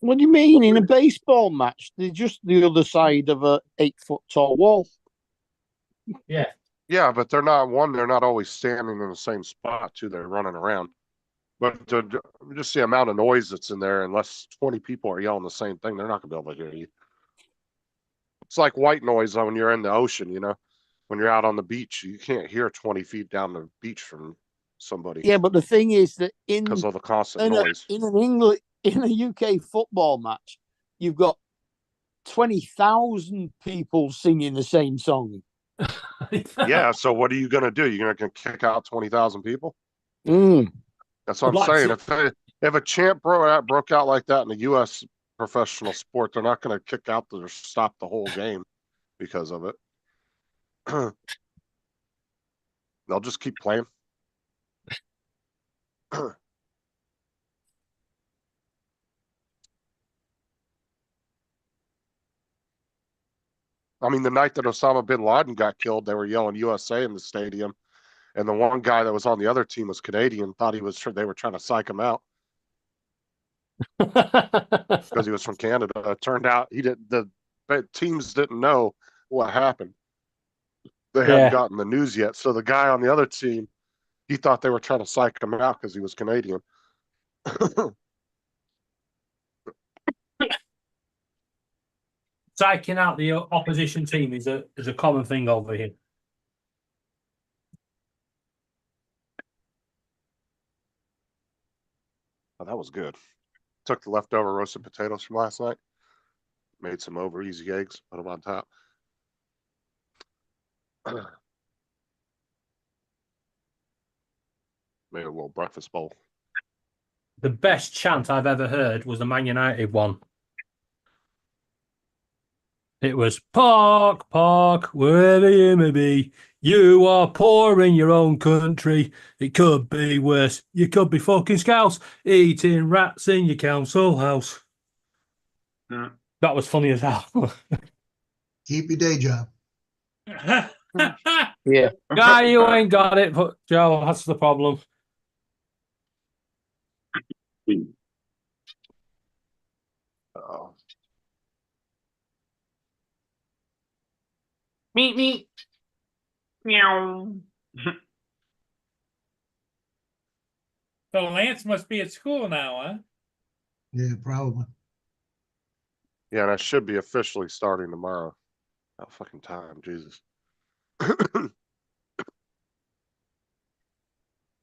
What do you mean? In a baseball match, they're just the other side of a 8-foot tall wall. Yeah. Yeah, but they're not always standing in the same spot too. They're running around. But just the amount of noise that's in there, unless 20 people are yelling the same thing, they're not gonna be able to hear you. It's like white noise when you're in the ocean, when you're out on the beach, you can't hear 20 feet down the beach from somebody. Yeah, but the thing is that because of the constant noise. in a UK football match, you've got 20,000 people singing the same song. Yeah, so what are you gonna do? You're gonna kick out 20,000 people? That's what I'm saying. If a chant broke out like that in the U.S. professional sport, they're not going to kick out or stop the whole game because of it. They'll just keep playing. I mean, the night that Osama bin Laden got killed, they were yelling USA in the stadium. And the one guy that was on the other team was Canadian, thought they were trying to psych him out because he was from Canada. It turned out the teams didn't know what happened. They hadn't gotten the news yet. So the guy on the other team, he thought they were trying to psych him out because he was Canadian. Psyching out the opposition team is a common thing over here. Oh, that was good. Took the leftover roasted potatoes from last night. Made some over easy eggs, put them on top. Made a little breakfast bowl. The best chant I've ever heard was the Man United one. It was Park, Park, wherever you may be. You are poor in your own country. It could be worse. You could be fucking scouts eating rats in your council house. Yeah. That was funny as hell. Keep your day job. Yeah. Guy, you ain't got it, but Joe, that's the problem. Oh. Meet me. Meow. So Lance must be at school now, huh? Yeah, probably. Yeah, and I should be officially starting tomorrow. About fucking time, Jesus.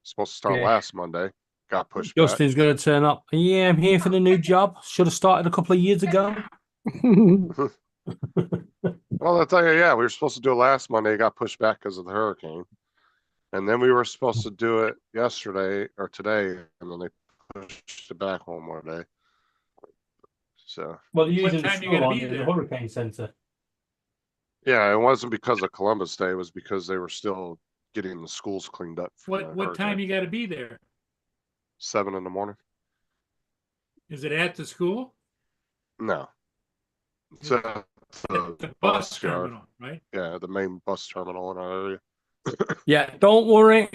Supposed to start last Monday. Got pushed back. Justin's going to turn up. Yeah, I'm here for the new job. Should have started a couple of years ago. Well, I'll tell you, yeah, we were supposed to do it last Monday. It got pushed back because of the hurricane. And then we were supposed to do it yesterday or today, and then they pushed it back one more day. So. Well, you're What using the time you school gotta on be the there? hurricane center. Yeah, it wasn't because of Columbus Day. It was because they were still getting the schools cleaned up. For the What time hurricane. you got to be there? 7 in the morning? Is it at the school? No. It's at the The bus bus yard. terminal, right? Yeah, the main bus terminal in our area. Yeah, don't worry.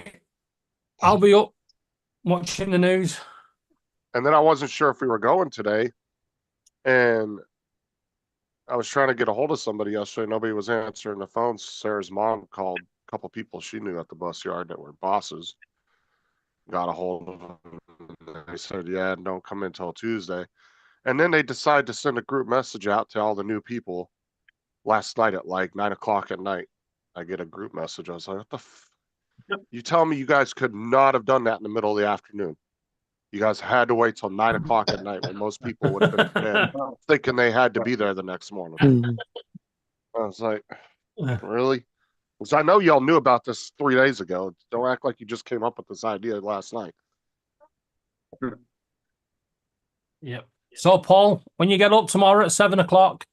I'll be up watching the news. And then I wasn't sure if we were going today. And I was trying to get a hold of somebody yesterday. Nobody was answering the phone. Sarah's mom called a couple people she knew at the bus yard that were bosses. Got a hold of them. They said, yeah, don't come in until Tuesday. And then they decided to send a group message out to all the new people last night at like 9 o'clock at night. I get a group message. I was like, what the You tell me you guys could not have done that in the middle of the afternoon. You guys had to wait till 9 o'clock at night when most people would have been in bed, thinking they had to be there the next morning. I was like, really? Because I know y'all knew about this 3 days ago. Don't act like you just came up with this idea last night. Yep. So, Paul, when you get up tomorrow at 7 o'clock,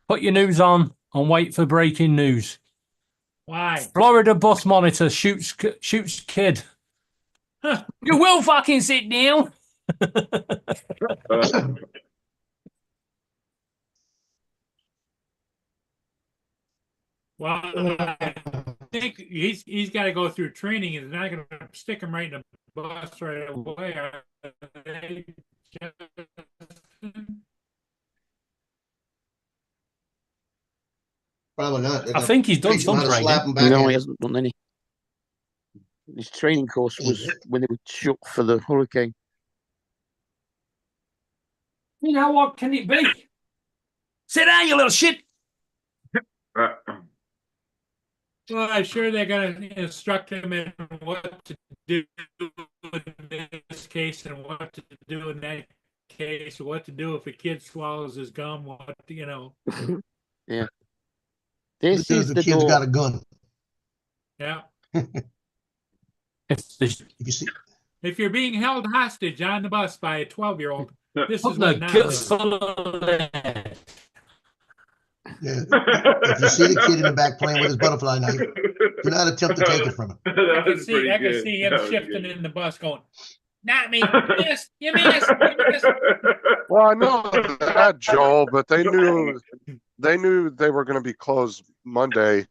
put your news on and wait for breaking news. Why? Florida bus monitor shoots kid. You will fucking sit down. Well, I think he's got to go through training. He's not going to stick him right in the bus right away. Are they, Probably not. I think he's done Teach him some how to slap training. him back No, in. he hasn't done any. His training course was when they were shut for the hurricane. You know what can it be? Sit down, you little shit. well, I'm sure they're going to instruct him in what to do in this case and what to do in that case. What to do if a kid swallows his gum. What you know. Yeah. This Because is the the kid's door. got a gun. Yeah. It's If you see, If you're being held hostage on the bus by a 12-year-old, this is the what not good to son do. of a- yeah, if you see the kid in the back playing with his butterfly knife, do not attempt to take it from him. I can see him That was shifting good. in the bus going, not me. You missed. You missed. You missed. Well, I know that, Joel, but they knew they knew they were gonna be closed Monday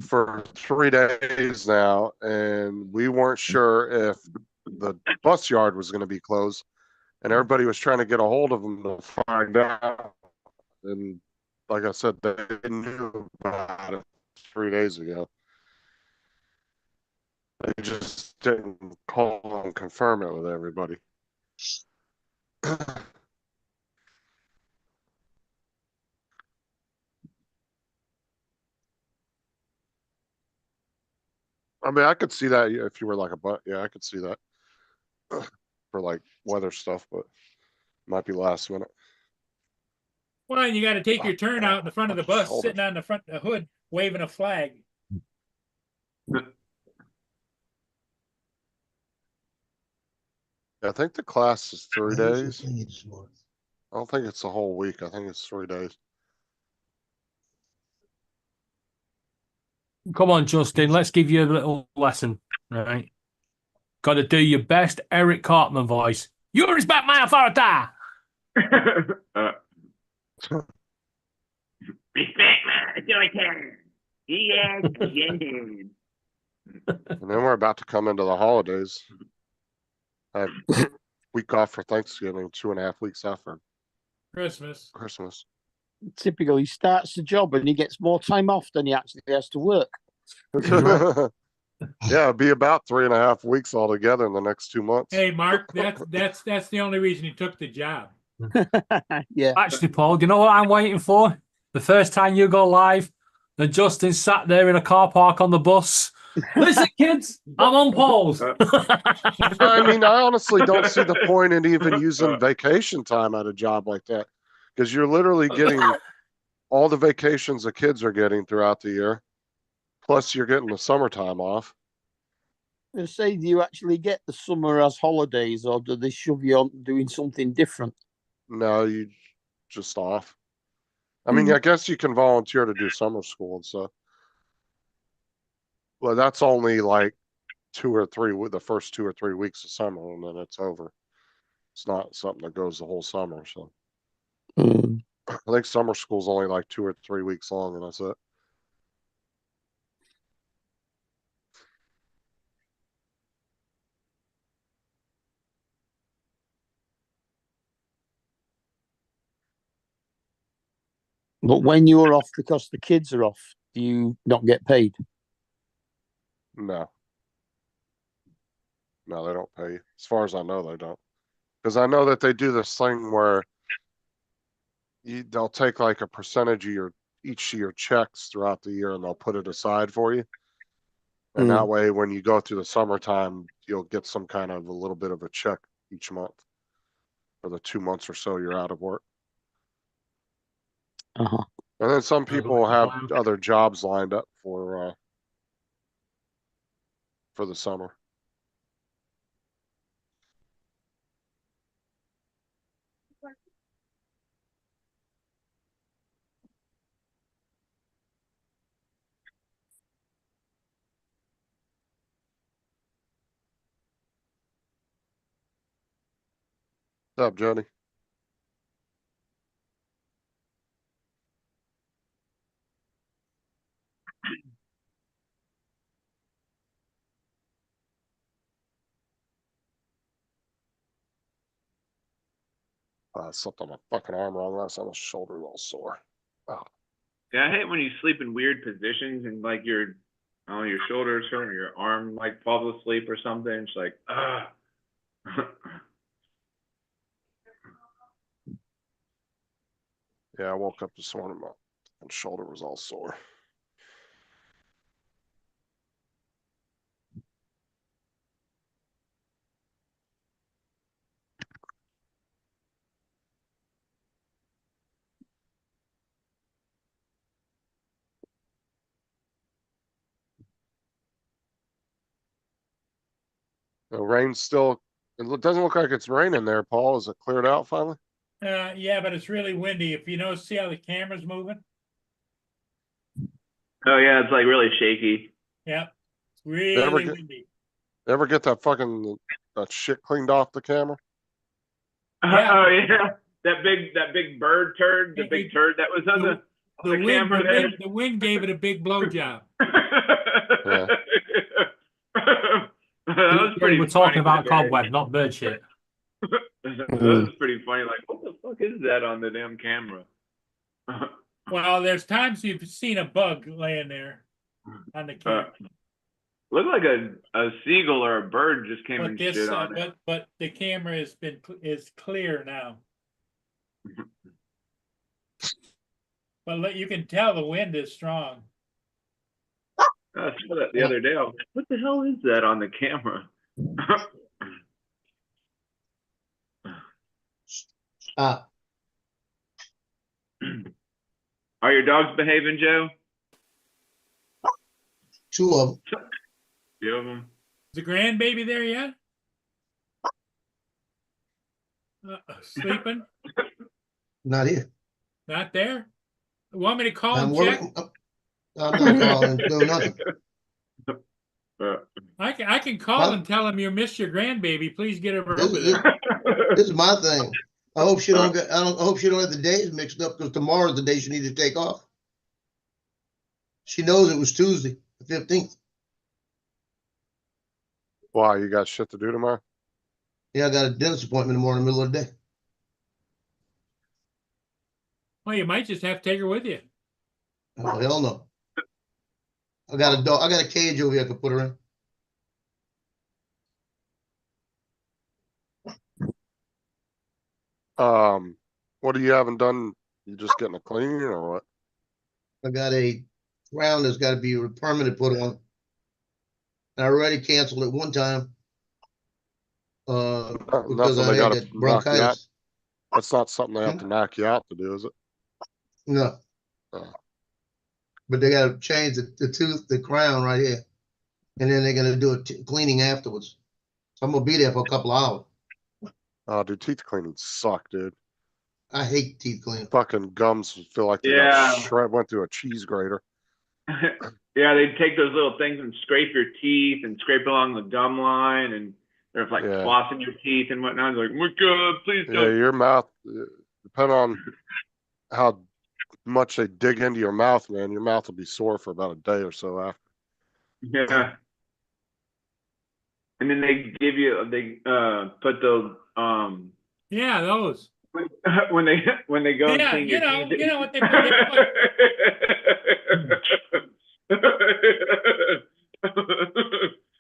for 3 days now, and we weren't sure if the bus yard was gonna be closed. And everybody was trying to get a hold of them to find out. And like I said, they knew about it 3 days ago. They just didn't call and confirm it with everybody. I mean, I could see that if you were like yeah, I could see that for like weather stuff, but might be last minute. Well, you got to take your turn out in the front of the bus, Shoulder. sitting on the front of the hood, waving a flag. I think the class is 3 days. I need some more. I don't think it's a whole week. I think it's 3 days. Come on, Justin. Let's give you a little lesson. Right. Got to do your best Eric Cartman voice. You respect my authority. Respect my authority. Yes, yes. And then we're about to come into the holidays. I have a week off for Thanksgiving, 2.5 weeks after Christmas. Christmas. Typically, he starts the job and he gets more time off than he actually has to work. Yeah, it'd be about 3.5 weeks altogether in the next 2 months. Hey, Mark, that's the only reason he took the job. Yeah. Actually, Paul, do you know what I'm waiting for? The first time you go live, and Justin sat there in a car park on the bus. Listen, kids, I'm on pause. I mean, I honestly don't see the point in even using vacation time at a job like that, because you're literally getting all the vacations the kids are getting throughout the year, plus you're getting the summertime off. I say, do you actually get the summer as holidays, or do they shove you on doing something different? No, you just off. I mean, I guess you can volunteer to do summer school and stuff. Well, that's only like the first 2 or 3 weeks of summer, and then it's over. It's not something that goes the whole summer. So I think summer school's only like 2 or 3 weeks long, and that's it. But when you're off because the kids are off, do you not get paid? No. No, they don't pay you. As far as I know, they don't. Because I know that they do this thing where they'll take like a percentage of each of your checks throughout the year and they'll put it aside for you. And that way, when you go through the summertime, you'll get some kind of a little bit of a check each month for the 2 months or so you're out of work. Uh-huh. And then some people have other jobs lined up for the summer. What's up, Jody? I slept on my fucking arm wrong last time. My shoulder's all sore. Oh. Yeah, I hate when you sleep in weird positions and like your shoulders hurt or your arm like falls asleep or something. It's like, ah. Yeah, I woke up this morning, my shoulder was all sore. The rain's still, it doesn't look like it's raining there, Paul. Is it cleared out finally? Yeah, but it's really windy. If you see how the camera's moving? Oh yeah, it's like really shaky. Yeah, it's really windy. Ever get that shit cleaned off the camera? Yeah. Oh yeah. that big bird turd, the big turd that was on the camera there. The wind gave it a big blowjob. Yeah. That was pretty We're talking funny about today. cobweb, not bird shit. That was pretty funny. Like, what the fuck is that on the damn camera? Well, there's times you've seen a bug laying there on the camera. Looked like a seagull or a bird just came But and this, shit on it. but the camera is clear now. But you can tell the wind is strong. I saw that the other day. I was like, what the hell is that on the camera? Stop. Are your dogs behaving, Joe? 2 of them. Two of them. Is the grandbaby there yet? Sleeping? Not here. Not there? Want me to call I'm and check? working. I'm not calling, do nothing. I can call Well, and tell him you missed your grandbaby. Please get her This over is, there. this is my thing. I hope she don't get, I hope she don't have the days mixed up because tomorrow's the day she needs to take off. She knows it was Tuesday, the 15th. Why, you got shit to do tomorrow? Yeah, I got a dentist appointment tomorrow in the middle of the day. Well, you might just have to take her with you. Oh, hell no. I got a dog. I got a cage over here I could put her in. What do you haven't done? You just getting a cleaning or what? I got a crown that's got to be permanent put on. I already canceled it one time. Because Nothing I they had gotta that knock you out. bronchitis. That's not something they have to knock you out to do, is it? No. Oh. But they got to change the tooth, the crown right here. And then they're going to do a cleaning afterwards. So I'm going to be there for a couple of hours. Oh, dude, teeth cleaning suck, dude. I hate teeth cleaning. Fucking gums feel like they went through a cheese grater. Yeah, they take those little things and scrape your teeth and scrape along the gum line, and they're like flossing your teeth and whatnot. They're like, "My God, please don't." Yeah, your mouth, depending on how much they dig into your mouth, man, your mouth will be sore for about a day or so after. Yeah. And then they give you, put the, Yeah, those. when they go and Yeah, clean you your know, teeth. you know what they put.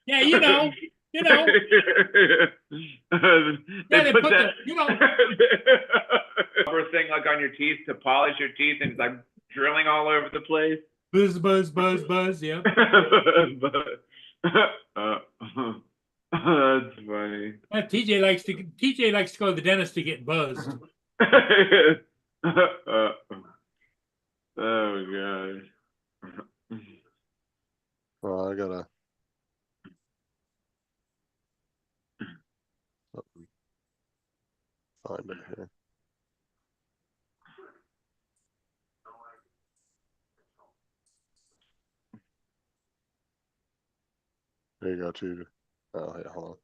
Yeah, you know. Yeah, they put that the, rubber thing like on your teeth to polish your teeth, and it's like drilling all over the place. Buzz, buzz, buzz, buzz. Yeah. That's funny. Well, TJ likes to go to the dentist to get buzzed. Oh gosh. Well, I gotta find it here. There you go, too. Oh, yeah, hold on.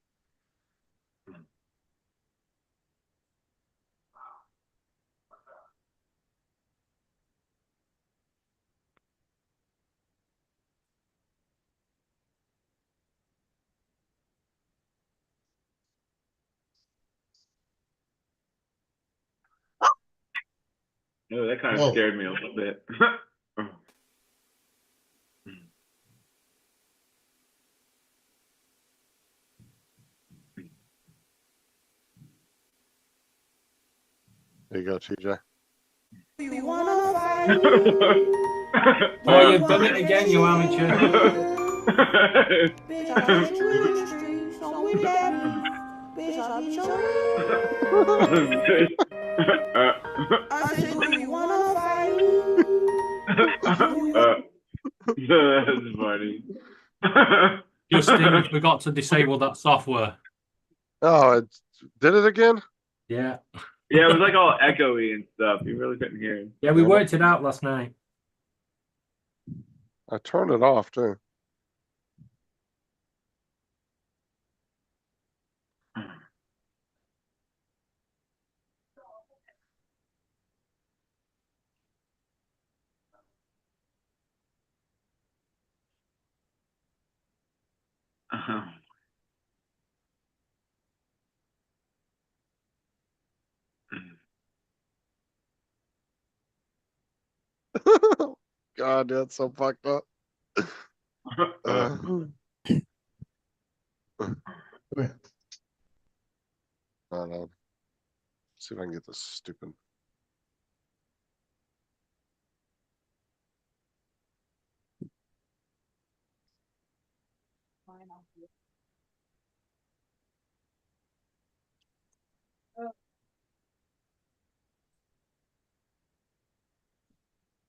Oh, that kind of scared me a little bit. There you go, TJ. You wanna fight? Oh, you've done it again, you amateur. That's funny. Justin forgot to disable that software. Oh, it did it again? Yeah. Yeah, it was like all echoey and stuff. You really couldn't hear him. Yeah, we worked it out last night. I turned it off too. God, that's so fucked up. Come here. I don't know. See if I can get this stupid.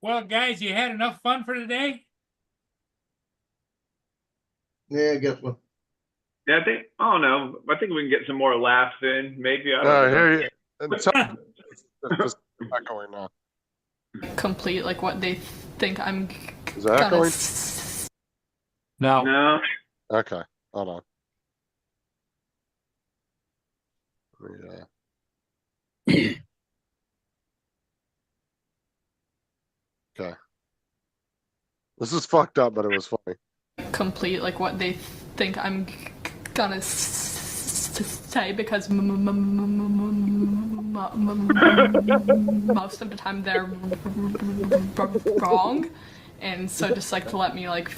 Well, guys, you had enough fun for today? Yeah, guess what? Yeah, I don't know. I think we can get some more laughs in. Maybe I don't I know. hear you. It's just echoing now. Complete like what they think I'm Is that gonna echoing? No. No. Okay, hold on. Yeah. Okay. This is fucked up, but it was funny. complete like what they think I'm gonna say because most of the time they're wrong, and so just like to let me like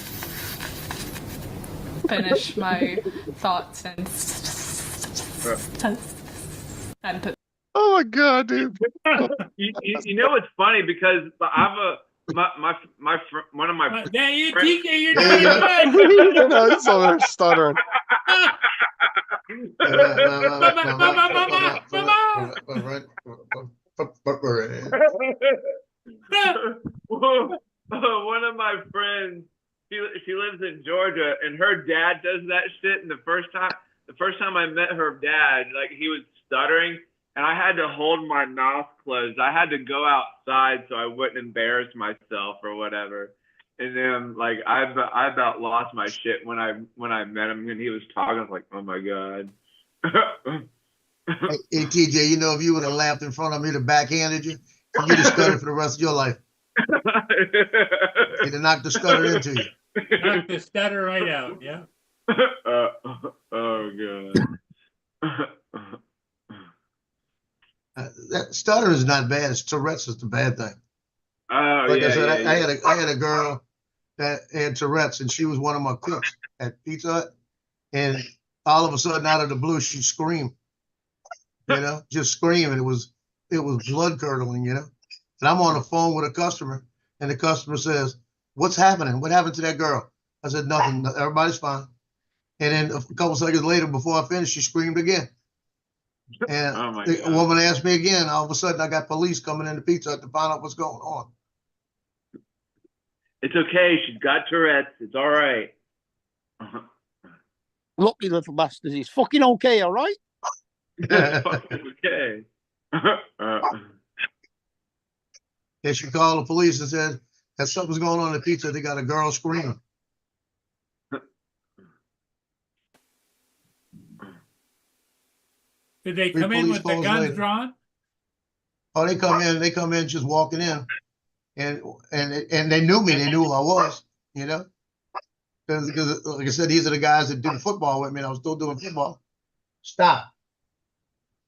finish my thoughts and to Oh my god, dude. You know what's funny, because I have one of my Yeah, you friends- TJ, you're There doing you go. good. No, he's over there stuttering. One of my friends, she lives in Georgia, and her dad does that shit. And the first time I met her dad, like, he was stuttering, and I had to hold my mouth closed. I had to go outside so I wouldn't embarrass myself or whatever. And then, like, I about lost my shit when I met him and he was talking. I was like, oh my god. Hey, TJ, you know, if you would have laughed in front of me, to backhanded you, you'd have stuttered for the rest of your life. He'd have knocked the stutter into you. Knock the stutter right out, yeah. Oh god. That stutter is not bad. It's Tourette's is the bad thing. Oh, Like yeah, I said, yeah, I had a girl that had Tourette's, and she was one of my cooks at Pizza Hut. And all of a sudden, out of the blue, she screamed. You know, just screaming. It was blood curdling. You know, and I'm on the phone with a customer, and the customer says, "What's happening? What happened to that girl?" I said, "Nothing. Everybody's fine." And then a couple seconds later, before I finished, she screamed again. And Oh my the God. woman asked me again. All of a sudden, I got police coming into Pizza Hut to find out what's going on. It's okay. She's got Tourette's. It's all right. Lucky little bastard. He's fucking okay, all right? It's fucking okay. And she called the police and said that something's going on at Pizza Hut. They got a girl screaming. Did they Three come in police with the calls guns later. drawn? Oh, they come in just walking in. And they knew me. They knew who I was, you know? Because like I said, these are the guys that did football with me, and I was still doing football. Stop.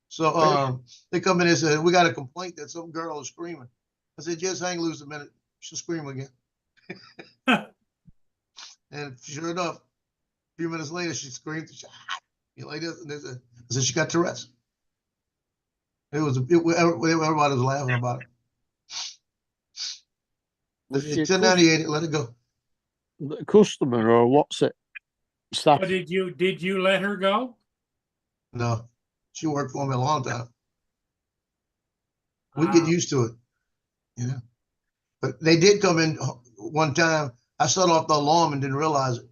So they come in and said, "We got a complaint that some girl is screaming." I said, "Just hang loose a minute. She'll scream again." And sure enough, a few minutes later, she screamed. You like this? And I said, "She got Tourette's." Everybody was laughing about it. Was she a 1098, let it go. customer or what's it? Staff. But did you let her go? No, she worked for me a long time. We get used to it, you know. But they did come in one time. I shut off the alarm and didn't realize it.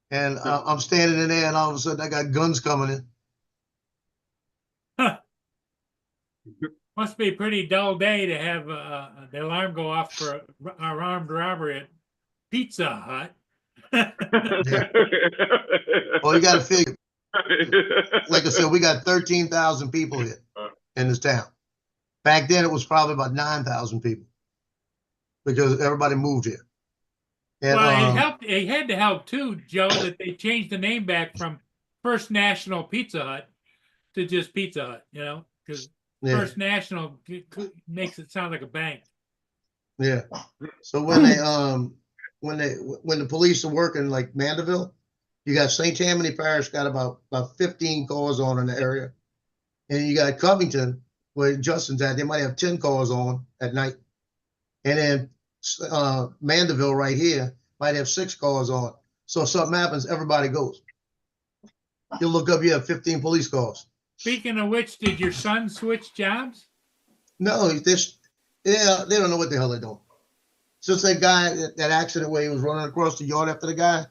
And I'm standing in there, and all of a sudden, I got guns coming in. Must be a pretty dull day to have the alarm go off for our armed robbery at Pizza Hut. Well, you got to figure. Like I said, we got 13,000 people here in this town. Back then, it was probably about 9,000 people because everybody moved here. And, Well, it helped. It had to help too, Joe, that they changed the name back from First National Pizza Hut to just Pizza Hut. You know, because yeah, First National makes it sound like a bank. yeah. So when when the police are working like Mandeville, you got St. Tammany Parish got about 15 cars on in the area. And you got Covington, where Justin's at, they might have 10 cars on at night. And then Mandeville right here might have 6 cars on. So if something happens, everybody goes. You look up, you have 15 police cars. Speaking of which, did your son switch jobs? No, they don't know what the hell they're doing. Since that guy, that accident where he was running across the yard after the guy,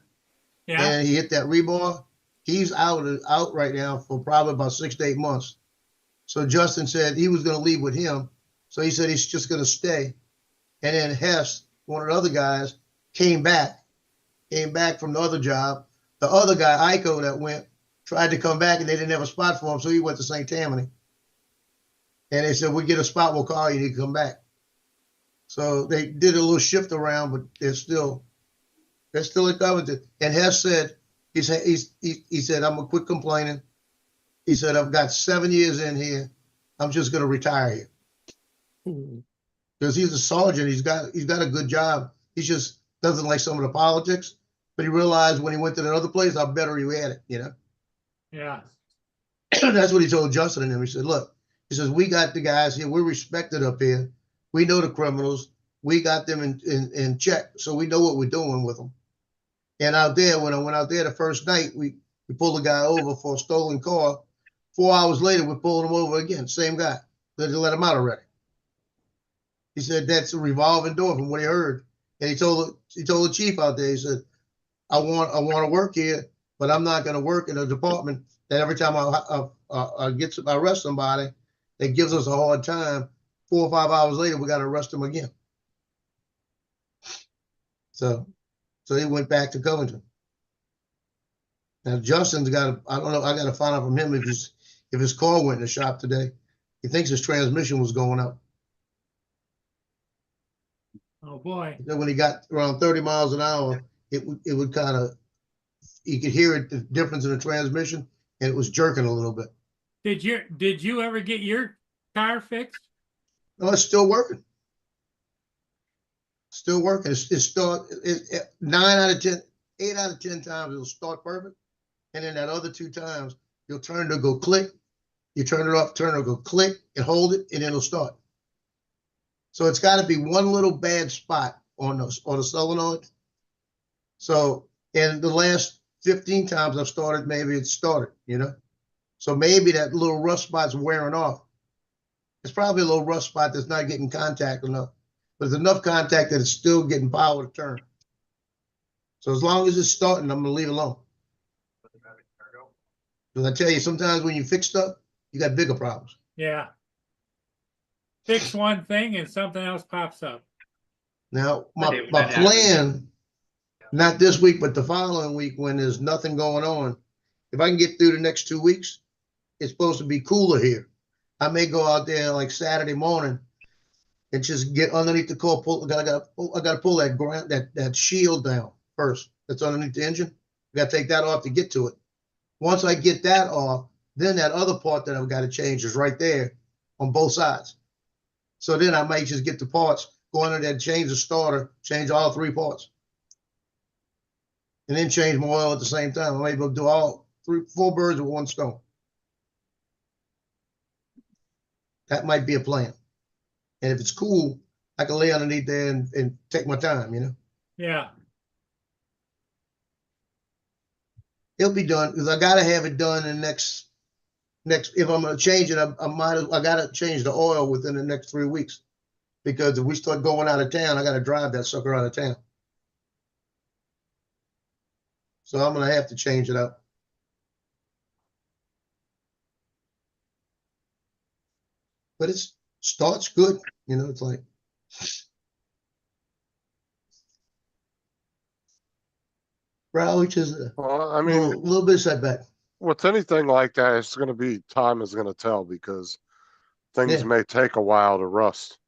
Yeah. and he hit that rebar, he's out right now for probably about 6 to 8 months. So Justin said he was going to leave with him. So he said he's just going to stay. And then Hess, one of the other guys, came back from the other job. The other guy, Iko, that went, tried to come back and they didn't have a spot for him. So he went to St. Tammany. And they said, we get a spot, we'll call you, and you can come back. So they did a little shift around, but they're still at Covington. And Hess said, he said, I'm going to quit complaining. He said, I've got 7 years in here. I'm just going to retire here. Because he's a sergeant. He's got a good job. He just doesn't like some of the politics. But he realized when he went to that other place, how better he had it, you know? Yeah. That's what he told Justin and him. He said, look, he says, we got the guys here. We're respected up here. We know the criminals. We got them in check. So we know what we're doing with them. And out there, when I went out there the first night, we pulled a guy over for a stolen car. 4 hours later, we pulled him over again. Same guy. They let him out already. He said, that's a revolving door from what he heard. And he told the chief out there, he said, I want to work here, but I'm not going to work in a department that every time I arrest somebody, that gives us a hard time. 4 or 5 hours later, we got to arrest them again. So he went back to Covington. Now Justin's I don't know, I got to find out from him if his car went in the shop today. He thinks his transmission was going up. Oh boy. When he got around 30 miles an hour, it would kind of, you could hear it, the difference in the transmission, and it was jerking a little bit. Did you ever get your car fixed? No, it's still working. Still working. It's 9 out of 10, 8 out of 10 times it'll start perfect. And then that other 2 times, you'll turn to go click. You turn it off, turn it, go click and hold it, and it'll start. So it's got to be one little bad spot on the solenoid. So in the last 15 times I've started, maybe it started, you know? So maybe that little rust spot's wearing off. It's probably a little rust spot that's not getting contact enough, but it's enough contact that it's still getting power to turn. So as long as it's starting, I'm gonna leave it alone. Because I tell you, sometimes when you fix stuff, you got bigger problems. Yeah. Fix one thing and something else pops up. Now, my plan, not this week, but the following week when there's nothing going on, if I can get through the next 2 weeks, it's supposed to be cooler here. I may go out there like Saturday morning and just get underneath the car. I got to pull that shield down first. That's underneath the engine. I got to take that off to get to it. Once I get that off, then that other part that I've got to change is right there on both sides. So then I might just get the parts, go under there, change the starter, change all 3 parts. And then change my oil at the same time. I'm able to do all 4 birds with 1 stone. That might be a plan. And if it's cool, I can lay underneath there and take my time, you know? Yeah. It'll be done because I got to have it done in the next, if I'm going to change it, I got to change the oil within the next 3 weeks. Because if we start going out of town, I got to drive that sucker out of town. So I'm going to have to change it up. But it starts good. You know, it's like. Which is Well, I mean, a little bit setback. with anything like that, it's going to be time is going to tell because things Yeah. may take a while to rust.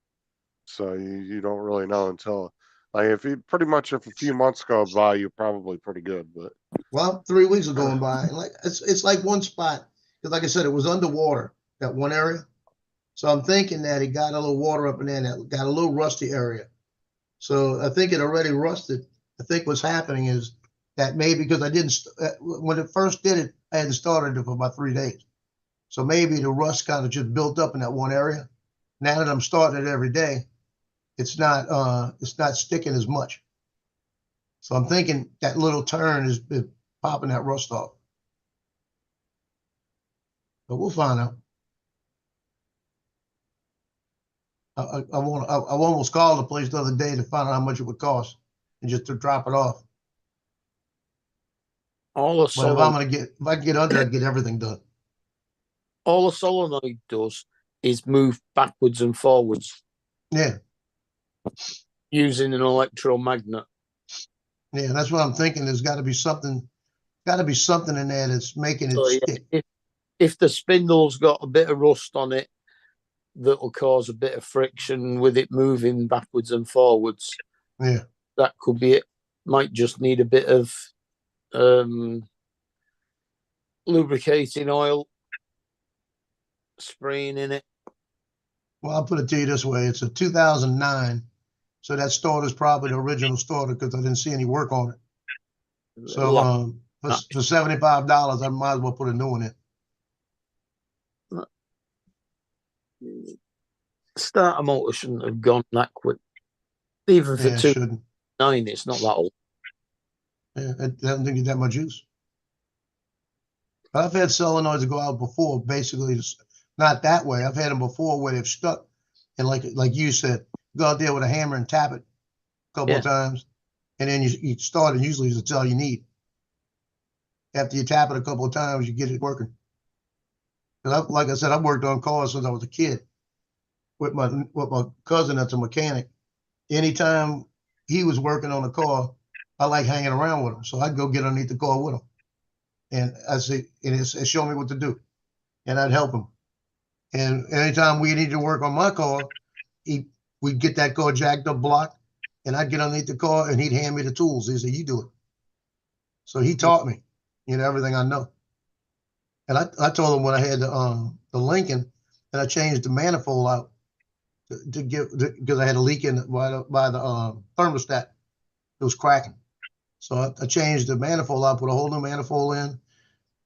So you don't really know until Like if you pretty much if a few months go by, you're probably pretty good. But Well, 3 weeks are going by, and like it's like one spot, because like I said, it was underwater, that one area. So I'm thinking that it got a little water up in there, and that got a little rusty area. So I think it already rusted. I think what's happening is that maybe because I didn't when it first did it, I hadn't started it for about 3 days. So maybe the rust kind of just built up in that one area. Now that I'm starting it every day, it's not sticking as much. So I'm thinking that little turn is popping that rust off. But we'll find out. I almost called the place the other day to find out how much it would cost and just to drop it off. All a But if I can get under, I'd get everything done. all a solenoid does is move backwards and forwards Yeah, using an electromagnet. yeah, that's what I'm thinking. There's got to be something in there that's making it So, yeah, stick. if the spindle's got a bit of rust on it, that'll cause a bit of friction with it moving backwards and forwards. Yeah, That could be it. Might just need a bit of lubricating oil spraying in it. well, I'll put it to you this way: it's a 2009, so that starter's probably the original starter because I didn't see any work on it. So for $75, I might as well put a new one in. Starter motor shouldn't have gone that quick. Even for Yeah, it shouldn't. 2.9, it's not that old. Yeah, I don't think it's that much use. But I've had solenoids that go out before, basically not that way. I've had them before where they've stuck, and like you said, go out there with a hammer and tap it a couple of times, and then you start, and usually it's all you need. After you tap it a couple of times, you get it working. Like I said, I've worked on cars since I was a kid with my cousin that's a mechanic. Anytime he was working on a car, I like hanging around with him. So I'd go get underneath the car with him. And I say, and it showed me what to do. And I'd help him. And anytime we needed to work on my car, we'd get that car jacked up, blocked, and I'd get underneath the car and he'd hand me the tools. He said, you do it. So he taught me, everything I know. And I told him when I had the Lincoln, and I changed the manifold out because I had a leak in by the thermostat. It was cracking. So I changed the manifold out, put a whole new manifold in,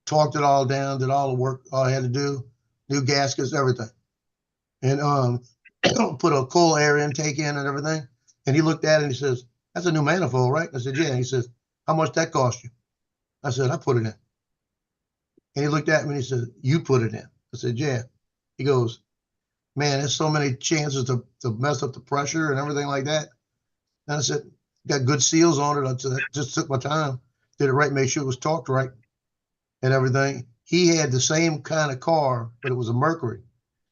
torqued it all down, did all the work all I had to do, new gaskets, everything. And put a cold air intake in and everything. And he looked at it and he says, that's a new manifold, right? I said, yeah. And he says, how much that cost you? I said, I put it in. And he looked at me and he said, you put it in. I said, yeah. He goes, man, there's so many chances to mess up the pressure and everything like that. And I said, got good seals on it. I just took my time, did it right, make sure it was torqued right and everything. He had the same kind of car, but it was a Mercury,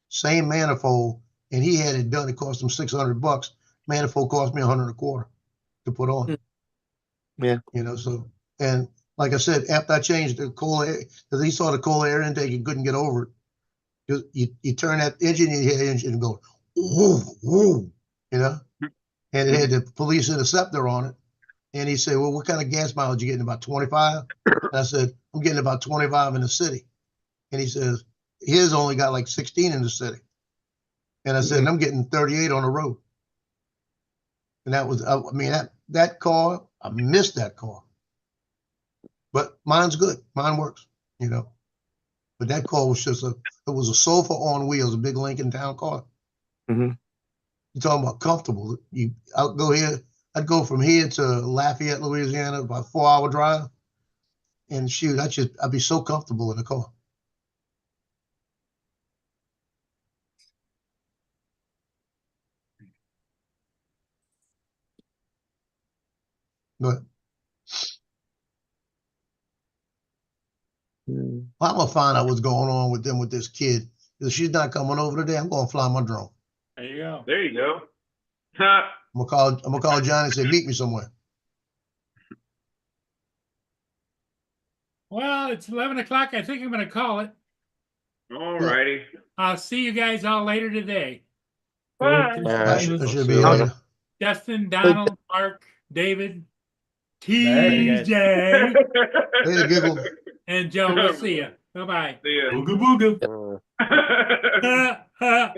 same manifold, and he had it done. It cost him $600. Manifold cost me $125 to put on. Yeah. So, and like I said, after I changed the cold air, because he saw the cold air intake, he couldn't get over it. You turn that engine, you hear the engine and go, woo, woo, and it had the police interceptor on it. And he said, well, what kind of gas mileage you getting? About 25? And I said, I'm getting about 25 in the city. And he says, his only got like 16 in the city. And I said, I'm getting 38 on the road. And that was, that car, I missed that car. But mine's good. Mine works, But that car was it was a sofa on wheels, a big Lincoln Town car. Mm-hmm. You're talking about comfortable. I'd go from here to Lafayette, Louisiana, about 4-hour drive. And shoot, I'd be so comfortable in the car. But I'm gonna find out what's going on with them with this kid. If she's not coming over today, I'm gonna fly my drone. There you go. There you go. I'm gonna call Johnny and say, meet me somewhere. Well, it's 11 o'clock. I think I'm going to call it. All righty. I'll see you guys all later today. Bye. I should be later. Justin, Donald, Mark, David, Later, guys. TJ, Hey, Giggle. and Joe. We'll see you. Bye bye. See ya. Booga booga. Uh, Ha, ha.